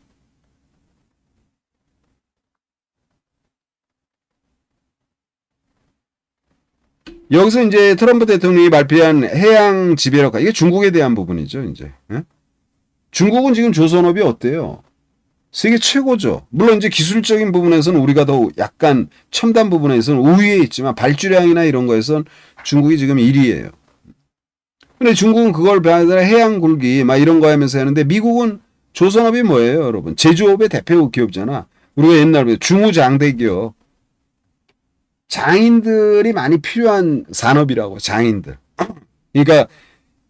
여기서 이제 트럼프 대통령이 발표한 해양 지배력화, 이게 중국에 대한 부분이죠, 이제. 예? 중국은 지금 조선업이 어때요? 세계 최고죠. 물론 이제 기술적인 부분에서는 우리가 더 약간 첨단 부분에서는 우위에 있지만 발주량이나 이런 거에선 중국이 지금 1위예요. 근데 중국은 그걸 배하느라 해양 굴기 막 이런 거 하면서 하는데 미국은 조선업이 뭐예요, 여러분? 제조업의 대표 기업이잖아. 우리가 옛날에 중우장대 기업. 장인들이 많이 필요한 산업이라고, 장인들. 그러니까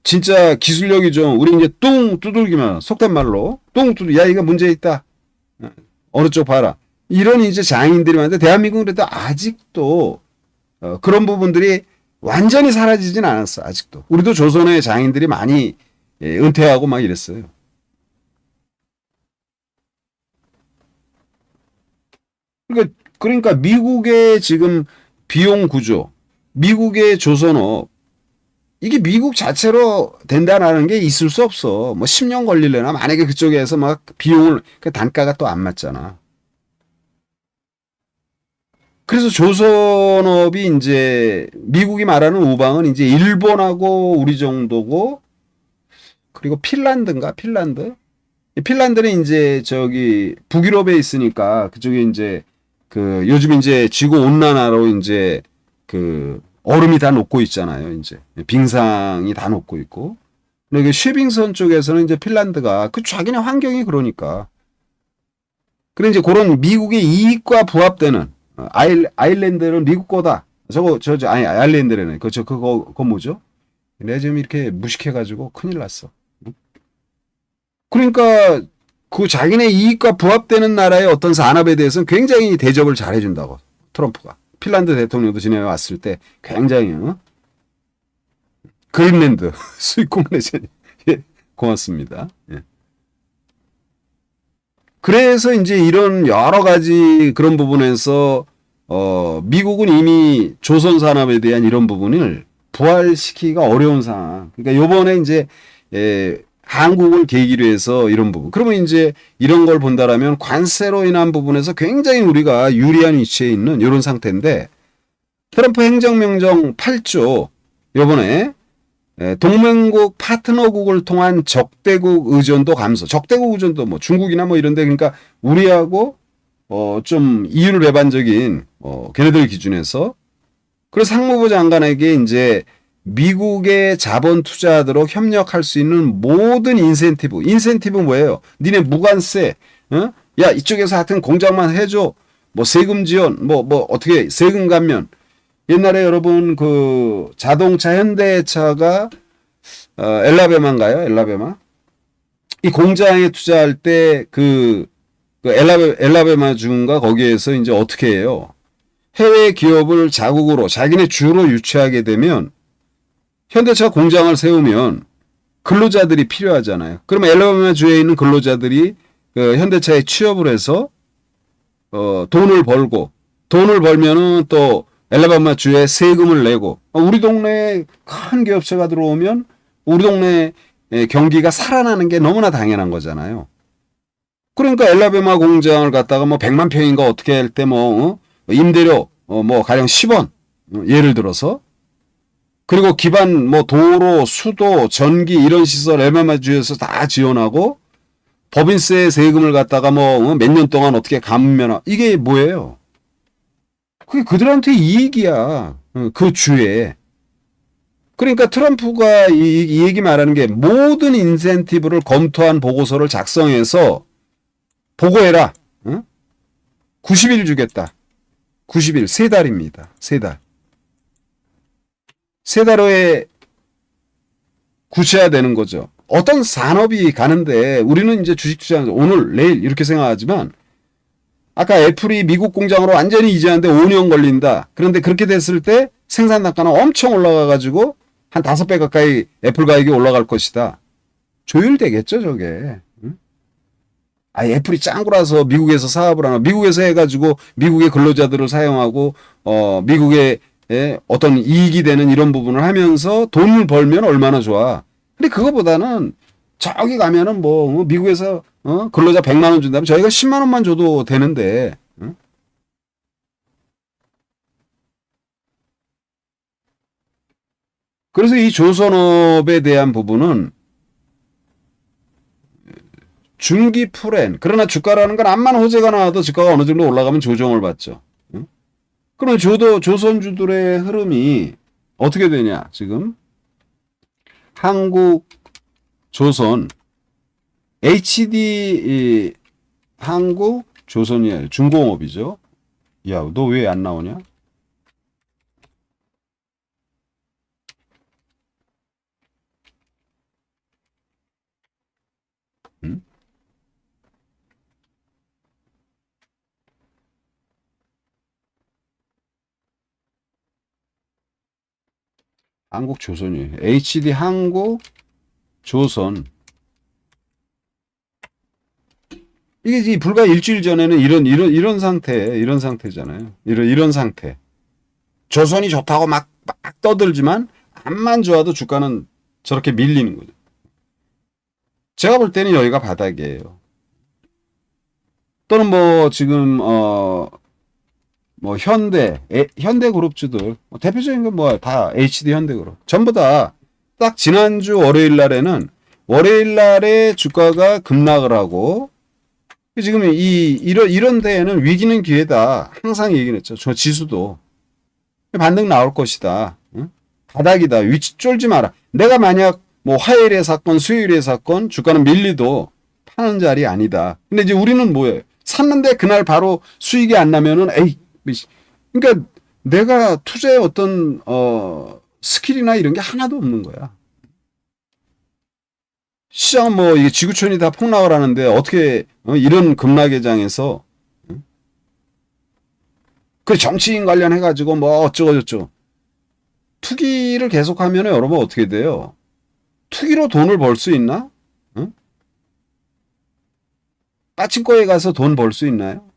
진짜 기술력이 좀 우리 이제 뚱 두들기면 속된 말로 뚱 두들 야 이거 문제 있다. 어느 쪽 봐라. 이런 이제 장인들이 많은데 대한민국은 그래도 아직도 그런 부분들이 완전히 사라지진 않았어. 아직도. 우리도 조선의 장인들이 많이 은퇴하고 막 이랬어요. 그러니까 미국의 지금 비용 구조, 미국의 조선업, 이게 미국 자체로 된다라는 게 있을 수 없어. 뭐 10년 걸릴래나 만약에 그쪽에서 막 비용을 그 단가가 또 안 맞잖아. 그래서 조선업이 이제 미국이 말하는 우방은 이제 일본하고 우리 정도고 그리고 핀란드인가 핀란드? 핀란드는 이제 저기 북유럽에 있으니까 그쪽에 이제 그 요즘 이제 지구 온난화로 이제 그 얼음이 다 녹고 있잖아요. 이제 빙상이 다 녹고 있고. 근데 그 쉐빙선 쪽에서는 이제 핀란드가 그 자기네 환경이 그러니까. 그래 이제 그런 미국의 이익과 부합되는 아일랜드는 미국 거다. 아니 아일랜드래네. 그거 뭐죠? 내가 지금 이렇게 무식해가지고 큰일 났어. 그러니까 그 자기네 이익과 부합되는 나라의 어떤 산업에 대해서는 굉장히 대접을 잘 해준다고 트럼프가. 핀란드 대통령도 지내왔을 때 굉장히 그린랜드 수입국 내전 예, 고맙습니다. 예. 그래서 이제 이런 여러 가지 그런 부분에서 미국은 이미 조선 산업에 대한 이런 부분을 부활시키기가 어려운 상황. 그러니까 요번에 이제 한국을 계기로 해서 이런 부분. 그러면 이제 이런 걸 본다라면 관세로 인한 부분에서 굉장히 우리가 유리한 위치에 있는 이런 상태인데 트럼프 행정명령 8조 요번에 동맹국 파트너국을 통한 적대국 의존도 감소. 적대국 의존도 뭐 중국이나 뭐 이런데 그러니까 우리하고 좀 이율 배반적인 걔네들 기준에서 그래서 상무부 장관에게 이제 미국의 자본 투자하도록 협력할 수 있는 모든 인센티브 뭐예요? 니네 무관세, 야 이쪽에서 하여튼 공장만 해줘. 뭐 세금 지원, 뭐 어떻게 세금 감면. 옛날에 여러분 그 자동차 현대차가 엘라베마인가요? 엘라베마? 이 공장에 투자할 때 엘라베마 주가 거기에서 이제 어떻게 해요? 해외 기업을 자국으로 자기네 주로 유치하게 되면 현대차 공장을 세우면 근로자들이 필요하잖아요. 그러면 엘라베마 주에 있는 근로자들이 현대차에 취업을 해서 돈을 벌고 돈을 벌면은 또 엘라바마 주에 세금을 내고 우리 동네에 큰 기업체가 들어오면 우리 동네 경기가 살아나는 게 너무나 당연한 거잖아요. 그러니까 엘라베마 공장을 갖다가 뭐 100만 평인가 어떻게 할 때 뭐 임대료 뭐 가령 10원 예를 들어서 그리고 기반 뭐 도로, 수도, 전기 이런 시설 엘라베마 주에서 다 지원하고 법인세 세금을 갖다가 뭐 몇 년 동안 어떻게 감면 이게 뭐예요? 그게 그들한테 이익이야. 그 주에. 그러니까 트럼프가 이 얘기 말하는 게 모든 인센티브를 검토한 보고서를 작성해서 보고해라. 90일 주겠다. 90일, 3달입니다. 3달. 3달 후에 구체화되는 거죠. 어떤 산업이 가는데 우리는 이제 주식 투자하는 오늘, 내일 이렇게 생각하지만 아까 애플이 미국 공장으로 완전히 이전하는데 5년 걸린다. 그런데 그렇게 됐을 때 생산 단가는 엄청 올라가가지고 한 5배 가까이 애플 가격이 올라갈 것이다. 조율되겠죠, 저게. 애플이 짱구라서 미국에서 사업을 하나, 미국에서 해가지고 미국의 근로자들을 사용하고, 미국의 어떤 이익이 되는 이런 부분을 하면서 돈을 벌면 얼마나 좋아. 근데 그거보다는 저기 가면은 뭐, 미국에서, 근로자 100만 원 준다면 저희가 10만 원만 줘도 되는데, 그래서 이 조선업에 대한 부분은 중기 풀엔 그러나 주가라는 건 암만 호재가 나와도 주가가 어느 정도 올라가면 조정을 받죠. 그럼 조선주들의 흐름이 어떻게 되냐 지금 한국 조선 HD 한국 조선이 중공업이죠. 야, 너 왜 안 나오냐? 응? 한국 조선이 HD 한국 조선 이게 불과 일주일 전에는 이런 상태잖아요. 이런 상태. 조선이 좋다고 막 떠들지만 암만 좋아도 주가는 저렇게 밀리는 거죠. 제가 볼 때는 여기가 바닥이에요. 또는 뭐 지금 뭐 현대그룹주들 대표적인 건 뭐 다 HD 현대그룹 전부 다 딱 지난주 월요일 날에 주가가 급락을 하고 지금 이런 데에는 위기는 기회다 항상 얘기했죠. 저 지수도 반등 나올 것이다. 응? 바닥이다. 위치 쫄지 마라. 내가 만약 뭐 화요일에 샀건 수요일에 샀건 주가는 밀리도 파는 자리 아니다. 근데 이제 우리는 뭐예요? 샀는데 그날 바로 수익이 안 나면은 에이 그러니까 내가 투자의 어떤 스킬이나 이런 게 하나도 없는 거야. 시장 뭐 이게 지구촌이 다 폭락을 하는데 어떻게 이런 급락의장에서 그 정치인 관련해 가지고 뭐 어쩌고 저쩌고 투기를 계속하면 여러분 어떻게 돼요? 투기로 돈을 벌 수 있나? 응? 빠친코에 가서 돈 벌 수 있나요?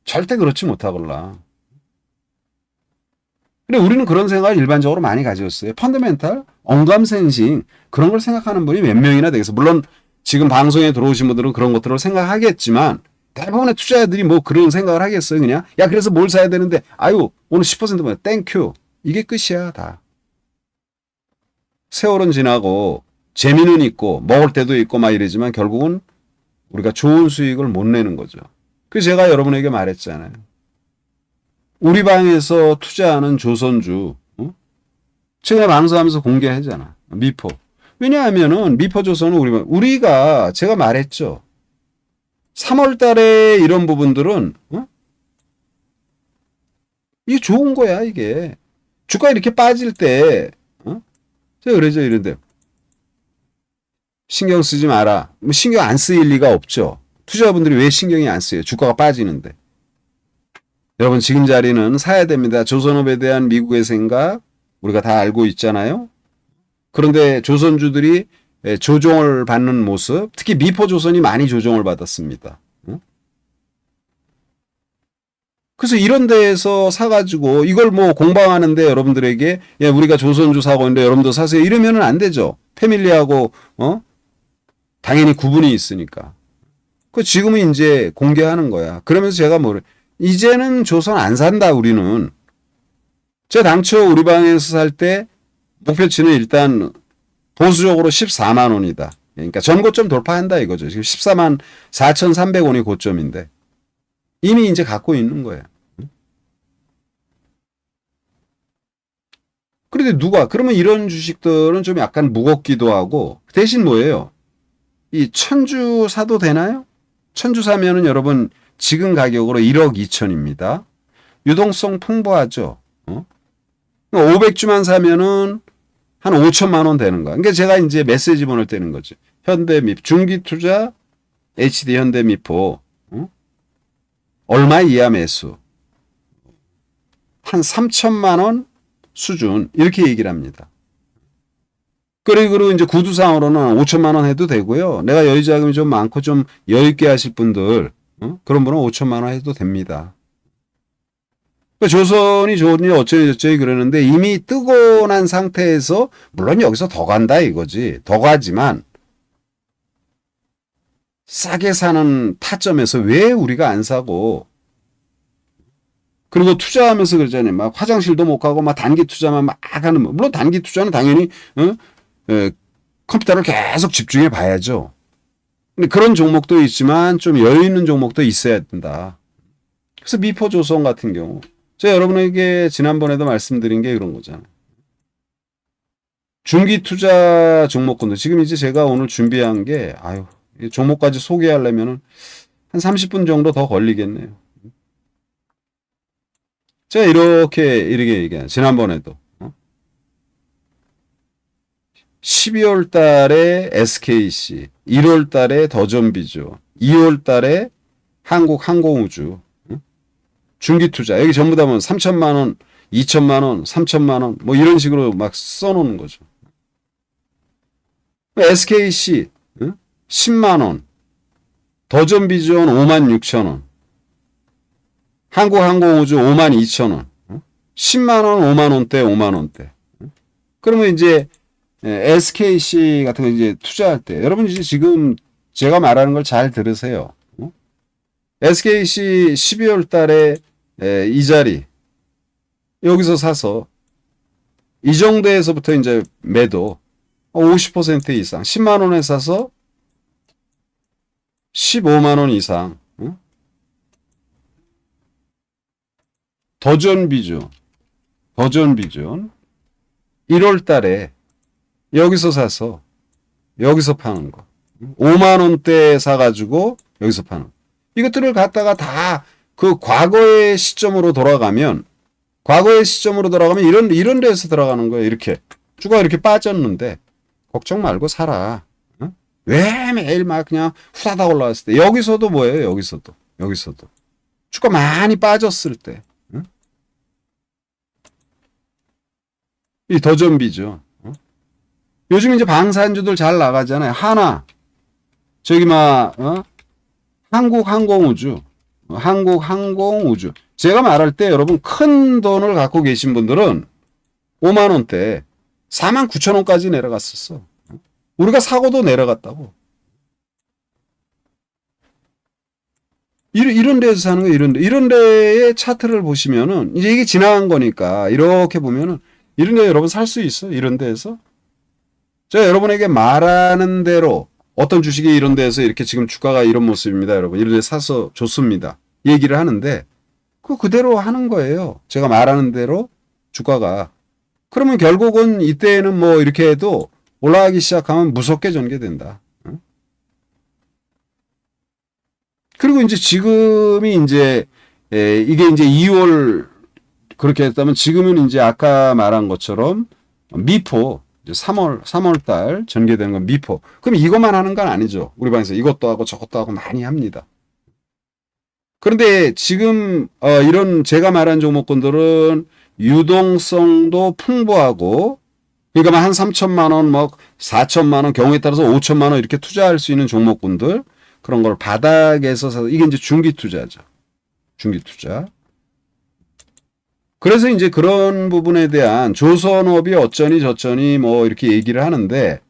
절대 그렇지 못하걸라. 근데 우리는 그런 생각을 일반적으로 많이 가졌어요. 펀더멘탈, 언감생심 그런 걸 생각하는 분이 몇 명이나 되겠어. 물론 지금 방송에 들어오신 분들은 그런 것들을 생각하겠지만 대부분의 투자자들이 뭐 그런 생각을 하겠어요. 그냥 야 그래서 뭘 사야 되는데 아유 오늘 10%만 땡큐 이게 끝이야 다. 세월은 지나고 재미는 있고 먹을 때도 있고 막 이러지만 결국은 우리가 좋은 수익을 못 내는 거죠. 그래서 제가 여러분에게 말했잖아요. 우리 방에서 투자하는 조선주 최근에 방송하면서 공개하잖아. 미포. 왜냐하면은 미포조선은 우리가 제가 말했죠. 3월 달에 이런 부분들은 이게 좋은 거야 이게. 주가 이렇게 빠질 때 제가 그러죠 이런데 신경 쓰지 마라. 뭐 신경 안 쓰일 리가 없죠. 투자자분들이 왜 신경이 안 쓰여요? 주가가 빠지는데. 여러분 지금 자리는 사야 됩니다. 조선업에 대한 미국의 생각 우리가 다 알고 있잖아요. 그런데 조선주들이 조종을 받는 모습, 특히 미포조선이 많이 조종을 받았습니다. 그래서 이런 데에서 사가지고 이걸 뭐 공방하는데 여러분들에게 야, 우리가 조선주 사고 있는데 여러분도 사세요 이러면은 안 되죠. 패밀리하고 당연히 구분이 있으니까. 그 지금은 이제 공개하는 거야. 그러면서 제가 뭐래 이제는 조선 안 산다 우리는. 제가 당초 우리 방에서 살 때 목표치는 일단 보수적으로 14만 원이다. 그러니까 전고점 돌파한다 이거죠. 지금 14만 4,300원이 고점인데 이미 이제 갖고 있는 거예요. 그런데 누가 그러면 이런 주식들은 좀 약간 무겁기도 하고 대신 뭐예요? 이 천주 사도 되나요? 천주 사면은 여러분 지금 가격으로 1억 2천입니다. 유동성 풍부하죠. 500주만 사면은 한 5천만 원 되는 거야. 그러니까 제가 이제 메시지 보낼 때는 거죠. 현대미 중기투자 HD 현대미포 얼마 이하 매수 한 3천만 원 수준 이렇게 얘기를 합니다. 그리고 이제 구두상으로는 5천만 원 해도 되고요. 내가 여유 자금이 좀 많고 좀 여유 있게 하실 분들 그런 분은 5천만 원 해도 됩니다. 그러니까 조선이 좋으니 어쩌니 저쩌니 그러는데 이미 뜨고 난 상태에서 물론 여기서 더 간다 이거지. 더 가지만 싸게 사는 타점에서 왜 우리가 안 사고 그리고 투자하면서 그러잖아요. 막 화장실도 못 가고 막 단기 투자만 막 하는 물론 단기 투자는 당연히 컴퓨터를 계속 집중해 봐야죠. 근데 그런 종목도 있지만 좀 여유 있는 종목도 있어야 된다. 그래서 미포조선 같은 경우 제가 여러분에게 지난번에도 말씀드린 게 그런 거잖아요. 중기 투자 종목군도 지금 이제 제가 오늘 준비한 게 이 종목까지 소개하려면은 한 30분 정도 더 걸리겠네요. 제가 이렇게 얘기해요. 지난번에도 12월 달에 SKC, 1월 달에 더전비죠. 2월 달에 한국항공우주, 중기투자. 여기 전부 다 뭐 3천만 원, 2천만 원, 3천만 원, 뭐 이런 식으로 막 써놓는 거죠. SKC, 10만 원, 더전비전 5만 6천 원, 한국항공우주 5만 2천 원, 10만 원, 5만 원대, 5만 원대. 그러면 이제 SKC 같은 거 이제 투자할 때 여러분 이제 지금 제가 말하는 걸 잘 들으세요. SKC 12월 달에 이 자리 여기서 사서 이 정도에서부터 이제 매도 50% 이상 10만 원에 사서 15만 원 이상 더전비전 1월 달에 여기서 사서 여기서 파는 거 5만 원대 사가지고 여기서 파는 거. 이것들을 갖다가 다 그 과거의 시점으로 돌아가면 이런 데서 들어가는 거예요. 이렇게 주가 이렇게 빠졌는데 걱정 말고 살아. 왜 매일 막 그냥 후다닥 올라왔을 때 여기서도 뭐예요? 여기서도 주가 많이 빠졌을 때 이 더전비죠. 요즘 이제 방산주들 잘 나가잖아요. 하나 저기 막 한국항공우주 제가 말할 때 여러분 큰 돈을 갖고 계신 분들은 5만 원대 4만 9천 원까지 내려갔었어. 우리가 사고도 내려갔다고. 이런 데서 사는 거예요. 이런 데의 차트를 보시면은 이제 이게 지나간 거니까 이렇게 보면은 이런 데 여러분 살 수 있어. 이런 데에서 제가 여러분에게 말하는 대로 어떤 주식이 이런 데에서 이렇게 지금 주가가 이런 모습입니다. 여러분 이런 데 사서 좋습니다. 얘기를 하는데 그대로 하는 거예요. 제가 말하는 대로 주가가. 그러면 결국은 이때는 뭐 이렇게 해도 올라가기 시작하면 무섭게 전개된다. 그리고 이제 지금이 이제 이게 이제 2월 그렇게 했다면 지금은 이제 아까 말한 것처럼 미포 이제 3월 달 전개되는 건 미포. 그럼 이것만 하는 건 아니죠. 우리 방에서 이것도 하고 저것도 하고 많이 합니다. 그런데 지금 이런 제가 말한 종목군들은 유동성도 풍부하고 그러니까 한 3천만 원, 뭐 4천만 원, 경우에 따라서 5천만 원 이렇게 투자할 수 있는 종목군들 그런 걸 바닥에서 사서 이게 이제 중기 투자죠. 중기 투자. 그래서 이제 그런 부분에 대한 조선업이 어쩌니 저쩌니 뭐 이렇게 얘기를 하는데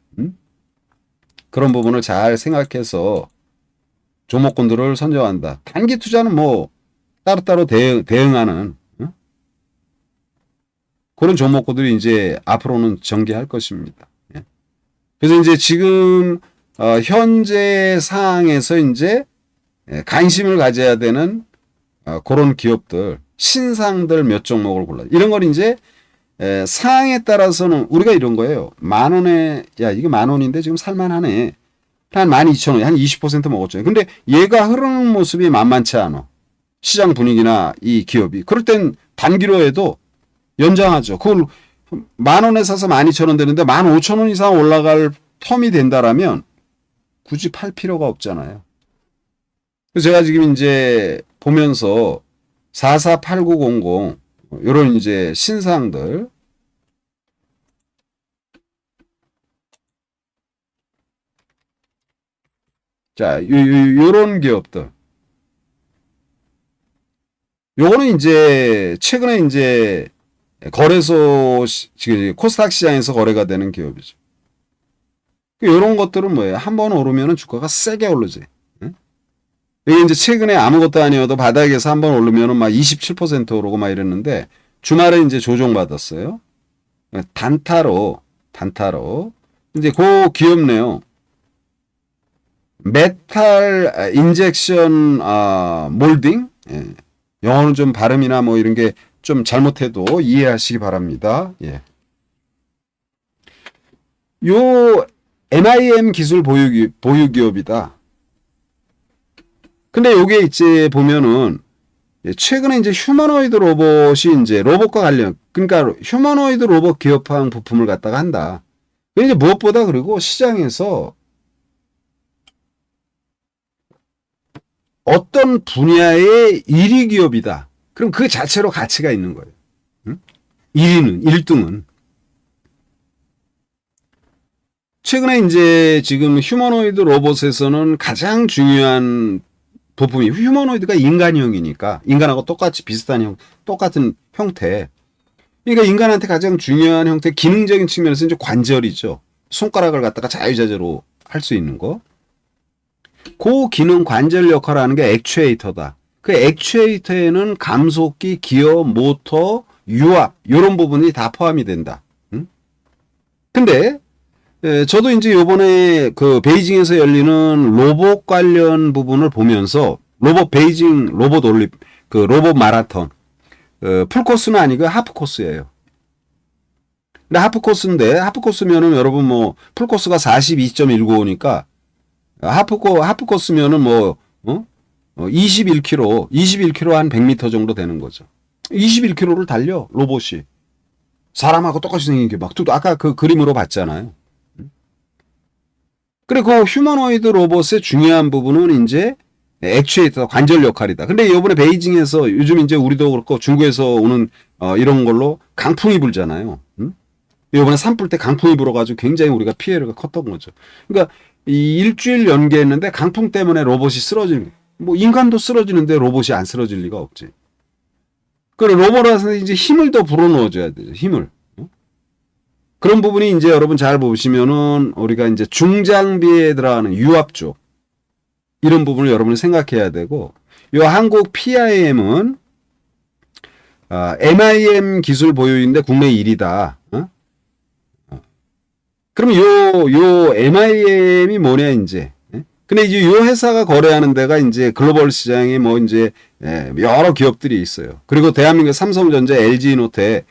그런 부분을 잘 생각해서 종목군들을 선정한다. 단기 투자는 뭐 따로따로 대응하는 그런 종목군들이 이제 앞으로는 전개할 것입니다. 예. 그래서 이제 지금 현재 상황에서 이제 관심을 가져야 되는 그런 기업들, 신상들 몇 종목을 골라. 이런 걸 이제 상황에 따라서는 우리가 이런 거예요. 10,000원에 야 이게 10,000원인데 지금 살만하네. 한 12,000원, 한 20% 먹었죠. 근데 얘가 흐르는 모습이 만만치 않아. 시장 분위기나 이 기업이. 그럴 땐 단기로 해도 연장하죠. 그걸 10,000원에 사서 12,000원 되는데 15,000원 이상 올라갈 텀이 된다라면 굳이 팔 필요가 없잖아요. 그래서 제가 지금 이제 보면서 448900 이런 이제 신상들 자, 요런 기업들. 요거는 이제 최근에 이제 거래소 지금 코스닥 시장에서 거래가 되는 기업이죠. 요런 것들은 뭐예요? 한번 오르면은 주가가 세게 오르지. 응? 이게 이제 최근에 아무것도 아니어도 바닥에서 한번 오르면은 막 27% 오르고 막 이랬는데 주말에 이제 조정받았어요. 단타로. 이제 그 기업네요. 메탈 인젝션 몰딩. 예. 영어는 좀 발음이나 뭐 이런 게 좀 잘못해도 이해하시기 바랍니다. 예. 요 MIM 기술 보유 기업이다. 근데 요게 이제 보면은 최근에 이제 휴머노이드 로봇이 이제 로봇과 관련 그러니까 휴머노이드 로봇 기업형 부품을 갖다가 한다. 이제 무엇보다 그리고 시장에서 어떤 분야의 1위 기업이다. 그럼 그 자체로 가치가 있는 거예요. 응? 1등은. 최근에 이제 지금 휴머노이드 로봇에서는 가장 중요한 부품이 휴머노이드가 인간형이니까 인간하고 똑같이 비슷한 똑같은 형태. 그러니까 인간한테 가장 중요한 형태 기능적인 측면에서 이제 관절이죠. 손가락을 갖다가 자유자재로 할 수 있는 거. 그 기능 관절 역할을 하는 게 액추에이터다. 그 액추에이터에는 감속기, 기어, 모터, 유압 이런 부분이 다 포함이 된다. 응? 근데 저도 이제 요번에 그 베이징에서 열리는 로봇 관련 부분을 보면서 베이징 로봇 올립 그 로봇 마라톤 풀코스는 아니고 하프코스예요. 근데 하프코스면은 여러분 뭐 풀코스가 42.195니까 하프코스면은 뭐 21km 한 100m 정도 되는 거죠. 21km를 달려 로봇이 사람하고 똑같이 생긴 게 막 아까 그 그림으로 봤잖아요. 그리고 그 휴머노이드 로봇의 중요한 부분은 이제 액추에이터 관절 역할이다. 근데 이번에 베이징에서 요즘 이제 우리도 그렇고 중국에서 오는 이런 걸로 강풍이 불잖아요. 이번에 산불 때 강풍이 불어가지고 굉장히 우리가 피해가 컸던 거죠. 그러니까 이 일주일 연계했는데 강풍 때문에 로봇이 쓰러지는 거예요. 뭐 인간도 쓰러지는데 로봇이 안 쓰러질 리가 없지. 그리고 로봇에서 이제 힘을 더 불어넣어줘야 되죠. 힘을. 그런 부분이 이제 여러분 잘 보시면은 우리가 이제 중장비에 들어가는 유압 쪽 이런 부분을 여러분이 생각해야 되고 요 한국 PIM은 MIM 기술 보유인데 국내 1위다. 그럼 요 MIM이 뭐냐 이제. 근데 이제 요 회사가 거래하는 데가 이제 글로벌 시장에 뭐 이제 여러 기업들이 있어요. 그리고 대한민국 삼성전자, LG노태,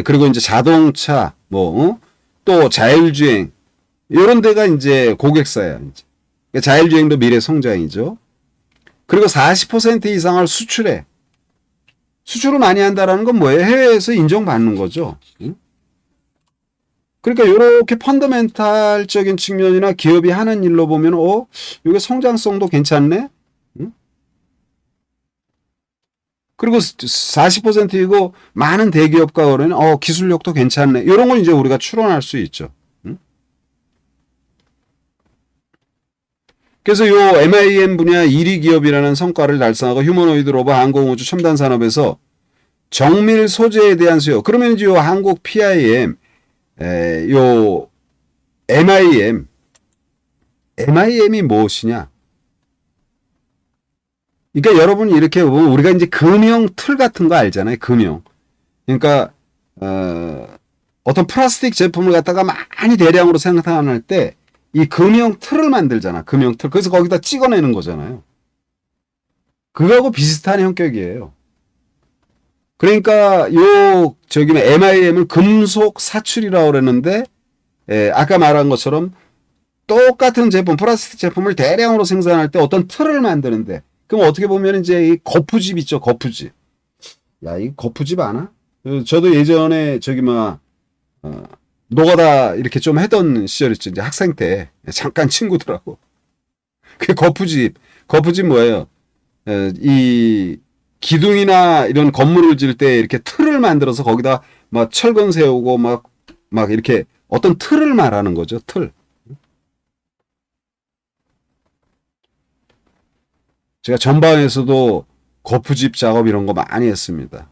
그리고 이제 자동차, 또 자율주행 이런 데가 이제 고객사야. 이제. 그러니까 자율주행도 미래 성장이죠. 그리고 40% 이상을 수출해. 수출을 많이 한다라는 건 뭐예요? 해외에서 인정받는 거죠. 그러니까 이렇게 펀더멘탈적인 측면이나 기업이 하는 일로 보면 이게 성장성도 괜찮네. 응? 그리고 40%이고 많은 대기업과 그러면 기술력도 괜찮네. 이런 건 이제 우리가 추론할 수 있죠. 응? 그래서 요 MIM 분야 1위 기업이라는 성과를 달성하고 휴머노이드 로봇 항공우주 첨단 산업에서 정밀 소재에 대한 수요. 그러면 이제 요 한국 PIM, 요 MIM이 무엇이냐? 그러니까 여러분 이렇게 보면 우리가 이제 금형 틀 같은 거 알잖아요. 금형. 그러니까 어떤 플라스틱 제품을 갖다가 많이 대량으로 생산할 때 이 금형 틀을 만들잖아. 금형 틀. 그래서 거기다 찍어내는 거잖아요. 그거하고 비슷한 형격이에요. 그러니까 MIM은 금속 사출이라고 그랬는데 아까 말한 것처럼 똑같은 제품, 플라스틱 제품을 대량으로 생산할 때 어떤 틀을 만드는데 그럼 어떻게 보면 이제 이 거푸집 있죠. 거푸집. 야, 이 거푸집 아나? 저도 예전에 노가다 이렇게 좀 했던 시절 있죠. 이제 학생 때 잠깐 친구들하고. 그 거푸집 뭐예요? 이 기둥이나 이런 건물을 지을 때 이렇게 틀을 만들어서 거기다 막 철근 세우고 막 이렇게 어떤 틀을 말하는 거죠. 틀. 제가 전방에서도 거푸집 작업 이런 거 많이 했습니다.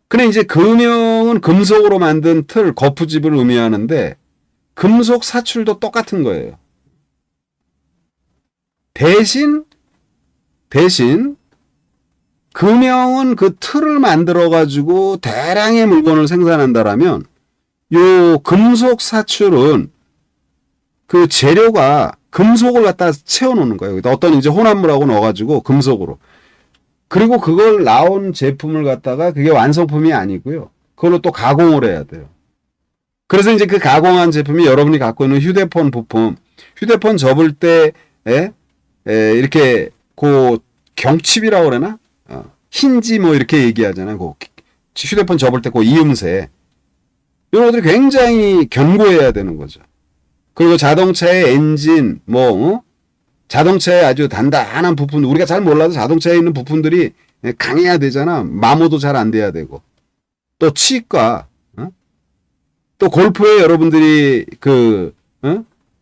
근데 이제 금형은 금속으로 만든 틀, 거푸집을 의미하는데 금속 사출도 똑같은 거예요. 대신 금형은 그 틀을 만들어 가지고 대량의 물건을 생산한다라면 요 금속 사출은 그 재료가 금속을 갖다 채워 놓는 거예요. 어떤 이제 혼합물하고 넣어 가지고 금속으로. 그리고 그걸 나온 제품을 갖다가 그게 완성품이 아니고요. 그걸로 또 가공을 해야 돼요. 그래서 이제 그 가공한 제품이 여러분이 갖고 있는 휴대폰 부품, 휴대폰 접을 때 이렇게 그 경칩이라고 그러나? 힌지 뭐 이렇게 얘기하잖아요. 그 휴대폰 접을 때 그 이음새. 이런 것들이 굉장히 견고해야 되는 거죠. 그리고 자동차의 엔진, 자동차에 아주 단단한 부품, 우리가 잘 몰라도 자동차에 있는 부품들이 강해야 되잖아. 마모도 잘 안 돼야 되고. 또 치과, 또 골프에 여러분들이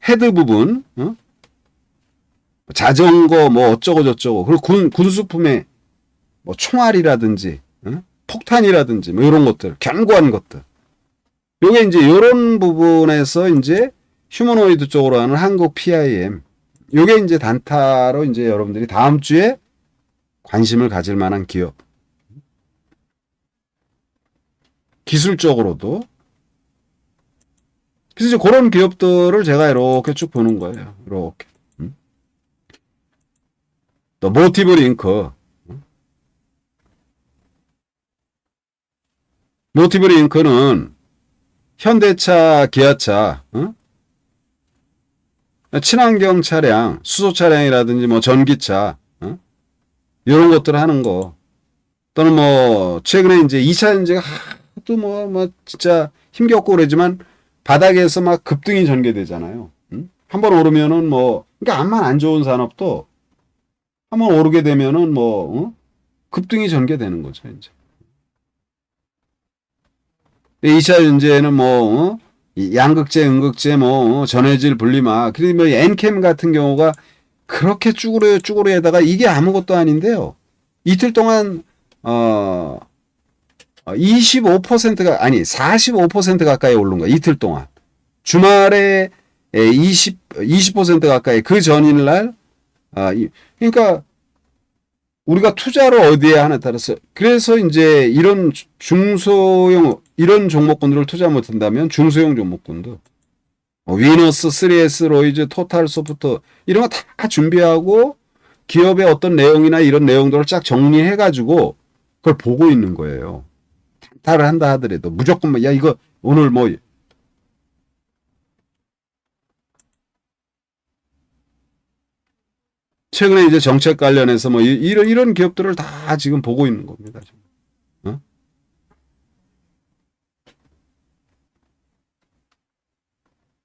헤드 부분, 자전거 뭐 어쩌고 저쩌고, 그리고 군수품에 뭐 총알이라든지, 폭탄이라든지 뭐 이런 것들, 견고한 것들. 요게 이제 요런 부분에서 이제 휴머노이드 쪽으로 하는 한국 PIM. 요게 이제 단타로 이제 여러분들이 다음 주에 관심을 가질 만한 기업. 기술적으로도. 그래서 이제 그런 기업들을 제가 이렇게 쭉 보는 거예요. 이렇게. 또 모티브 링크. 모티브 링크는 현대차, 기아차, 친환경 차량, 수소 차량이라든지 뭐 전기차, 이런 것들을 하는 거. 또는 뭐 최근에 이제 2차 전지가 하도 뭐 진짜 힘겹고 그러지만 바닥에서 막 급등이 전개되잖아요. 한번 오르면은 그러니까 암만 안 좋은 산업도 한번 오르게 되면은 급등이 전개되는 거죠, 이제. 2차 전지에는 양극재, 음극재, 전해질 분리막, 그리고 뭐 엔캠 같은 경우가 그렇게 쭈구리에다가 이게 아무것도 아닌데요. 이틀 동안 25%가 아니 45% 가까이 오른 거야. 이틀 동안. 주말에 20% 가까이 그 전일날 그러니까 우리가 투자를 어디에 하냐에 따라서 그래서 이제 이런 중소형 이런 종목군들을 투자 못한다면 중소형 종목군도 위너스, 3S, 로이즈, 토탈 소프트 이런 거 다 준비하고 기업의 어떤 내용이나 이런 내용들을 쫙 정리해가지고 그걸 보고 있는 거예요. 단타를 한다 하더라도 무조건 야 이거 오늘 최근에 이제 정책 관련해서 이런 기업들을 다 지금 보고 있는 겁니다.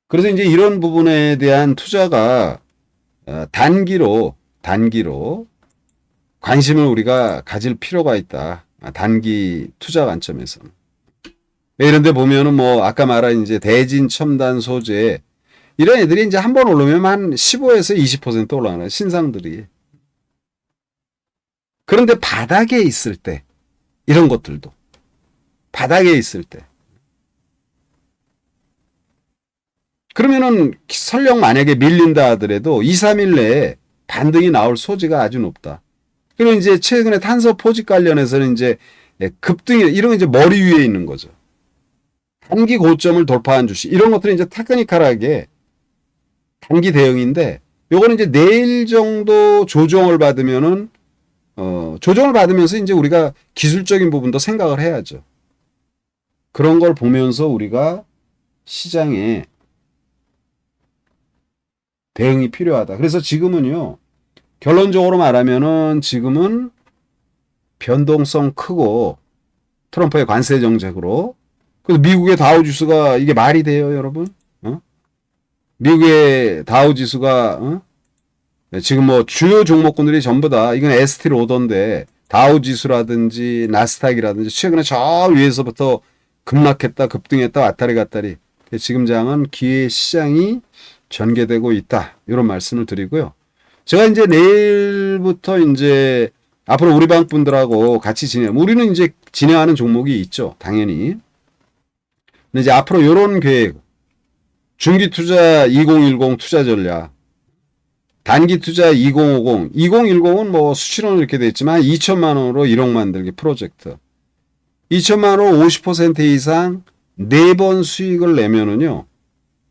그래서 이제 이런 부분에 대한 투자가 단기로 관심을 우리가 가질 필요가 있다. 단기 투자 관점에서는. 이런 데 보면은 뭐 아까 말한 이제 대진 첨단 소재 이런 애들이 이제 한 번 오르면 한 15에서 20% 올라가는 신상들이. 그런데 바닥에 있을 때 이런 것들도 바닥에 있을 때 그러면은 설령 만약에 밀린다 하더라도 2, 3일 내에 반등이 나올 소지가 아주 높다. 그리고 이제 최근에 탄소 포집 관련해서는 이제 급등이 이런 거 이제 머리 위에 있는 거죠. 단기 고점을 돌파한 주식 이런 것들은 이제 테크니컬하게 단기 대응인데 요거는 이제 내일 정도 조정을 받으면은 조정을 받으면서 이제 우리가 기술적인 부분도 생각을 해야죠. 그런 걸 보면서 우리가 시장에 대응이 필요하다. 그래서 지금은요. 결론적으로 말하면은 지금은 변동성 크고 트럼프의 관세 정책으로 그래서 미국의 다우지수가 이게 말이 돼요, 여러분? 미국의 다우지수가 지금 뭐 주요 종목군들이 전부 다 이건 S&P 500인데 다우지수라든지 나스닥이라든지 최근에 저 위에서부터 급락했다, 급등했다, 왔다리 갔다리. 지금 장은 기회 시장이 전개되고 있다. 이런 말씀을 드리고요. 제가 이제 내일부터 이제 앞으로 우리 방 분들하고 같이 우리는 이제 진행하는 종목이 있죠. 당연히. 근데 이제 앞으로 이런 계획, 중기 투자 2010 투자 전략, 단기 투자 2050, 2010은 뭐 수치로는 이렇게 돼 있지만 2천만 원으로 1억 만들기 프로젝트. 2천만 원 50% 이상 4번 수익을 내면은요.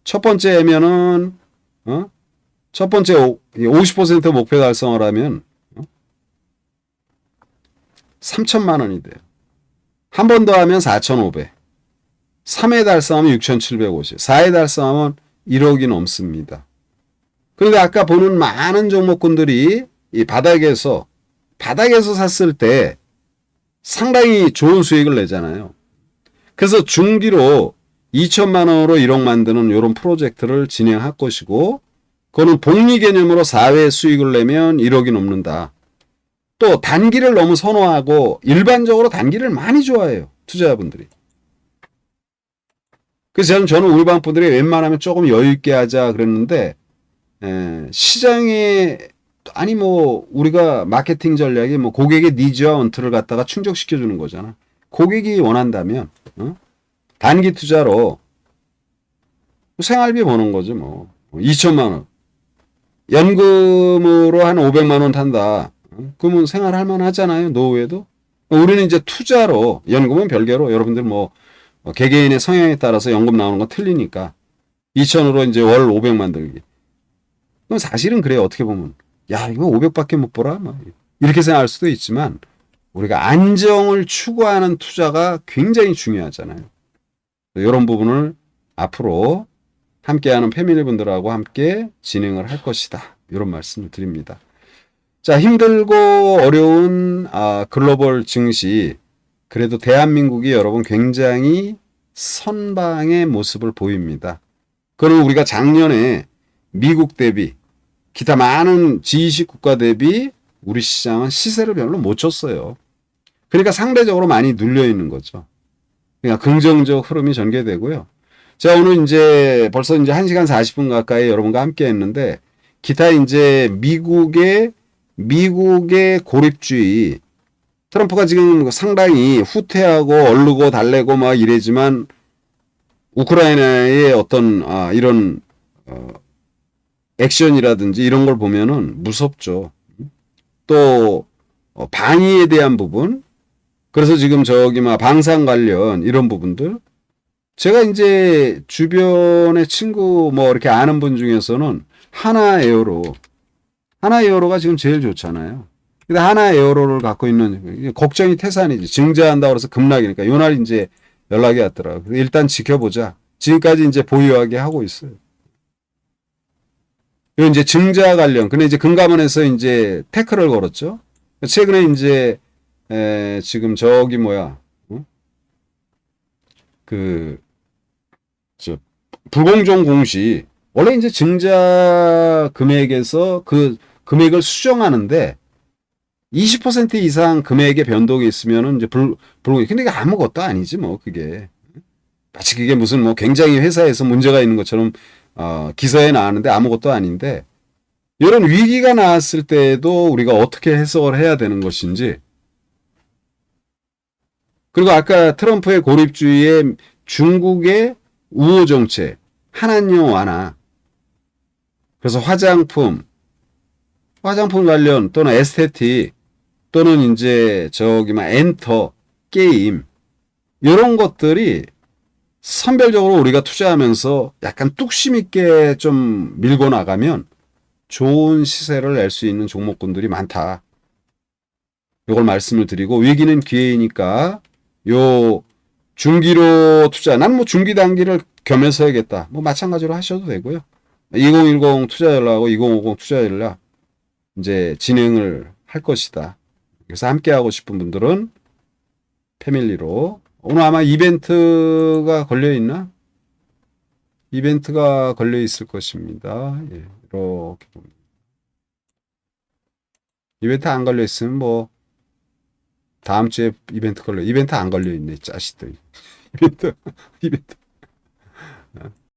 첫 번째면은 첫 번째 50% 목표 달성을 하면 3천만 원이 돼요. 한 번 더 하면 4,500. 3회 달성하면 6,750. 4회 달성하면 1억이 넘습니다. 그런데 아까 보는 많은 종목군들이 이 바닥에서 샀을 때 상당히 좋은 수익을 내잖아요. 그래서 중기로 2천만 원으로 1억 만드는 이런 프로젝트를 진행할 것이고 그거는 복리 개념으로 4회 수익을 내면 1억이 넘는다. 또 단기를 너무 선호하고 일반적으로 단기를 많이 좋아해요. 투자자분들이. 그래서 저는 우리 방 분들이 웬만하면 조금 여유 있게 하자 그랬는데 시장에 아니 뭐 우리가 마케팅 전략이 뭐 고객의 니즈와 원투를 갖다가 충족시켜 주는 거잖아. 고객이 원한다면 단기 투자로 생활비 버는 거죠 뭐. 2천만 원. 연금으로 한 500만 원 탄다. 그러면 생활할 만하잖아요. 노후에도. 우리는 이제 투자로 연금은 별개로 여러분들 뭐 개개인의 성향에 따라서 연금 나오는 건 틀리니까 2천으로 이제 월 500만 들기. 그럼 사실은 그래요. 어떻게 보면 야 이거 500밖에 못 벌어? 막 이렇게 생각할 수도 있지만 우리가 안정을 추구하는 투자가 굉장히 중요하잖아요. 이런 부분을 앞으로 함께하는 패밀리분들하고 함께 진행을 할 것이다. 이런 말씀을 드립니다. 자, 힘들고 어려운 글로벌 증시 그래도 대한민국이 여러분 굉장히 선방의 모습을 보입니다. 그럼 우리가 작년에 미국 대비 기타 많은 G20 국가 대비 우리 시장은 시세를 별로 못 쳤어요. 그러니까 상대적으로 많이 눌려 있는 거죠. 그러니까 긍정적 흐름이 전개되고요. 제가 오늘 이제 벌써 이제 1시간 40분 가까이 여러분과 함께 했는데 기타 이제 미국의 고립주의 트럼프가 지금 상당히 후퇴하고 얼르고 달래고 막 이래지만 우크라이나의 어떤 이런 액션이라든지 이런 걸 보면은 무섭죠. 또 방위에 대한 부분 그래서 지금 저기 막 방산 관련 이런 부분들 제가 이제 주변의 친구 뭐 이렇게 아는 분 중에서는 하나에어로가 지금 제일 좋잖아요. 근데 하나에어로를 갖고 있는 걱정이 태산이지. 증자한다고 해서 급락이니까 요날 이제 연락이 왔더라고요. 일단 지켜보자. 지금까지 이제 보유하게 하고 있어요. 요 이제 증자 관련. 근데 이제 금감원에서 이제 태클을 걸었죠. 최근에 이제 지금 저기 뭐야? 불공정 공시 원래 이제 증자 금액에서 그 금액을 수정하는데 20% 이상 금액의 변동이 있으면은 이제 불공정. 근데 이게 아무것도 아니지 뭐 그게. 마치 그게 무슨 뭐 굉장히 회사에서 문제가 있는 것처럼 기사에 나왔는데 아무것도 아닌데 이런 위기가 나왔을 때에도 우리가 어떻게 해석을 해야 되는 것인지 그리고 아까 트럼프의 고립주의에 중국의 우호 정책, 한한령 완화, 그래서 화장품 관련 또는 에스테틱 또는 이제 저기 막 엔터, 게임 이런 것들이 선별적으로 우리가 투자하면서 약간 뚝심 있게 좀 밀고 나가면 좋은 시세를 낼 수 있는 종목군들이 많다. 이걸 말씀을 드리고 위기는 기회이니까 요 중기로 투자. 난 뭐 중기 단기를 겸해서 해야겠다. 뭐 마찬가지로 하셔도 되고요. 2010 투자 전략하고 2050 투자 전략 이제 진행을 할 것이다. 그래서 함께 하고 싶은 분들은 패밀리로 오늘 아마 이벤트가 걸려 있나? 이벤트가 걸려 있을 것입니다. 예, 이렇게 봅니다. 이벤트 안 걸려 있으면 뭐 다음 주에 이벤트 안 걸려 있네. 짜시더니 이벤트 이벤트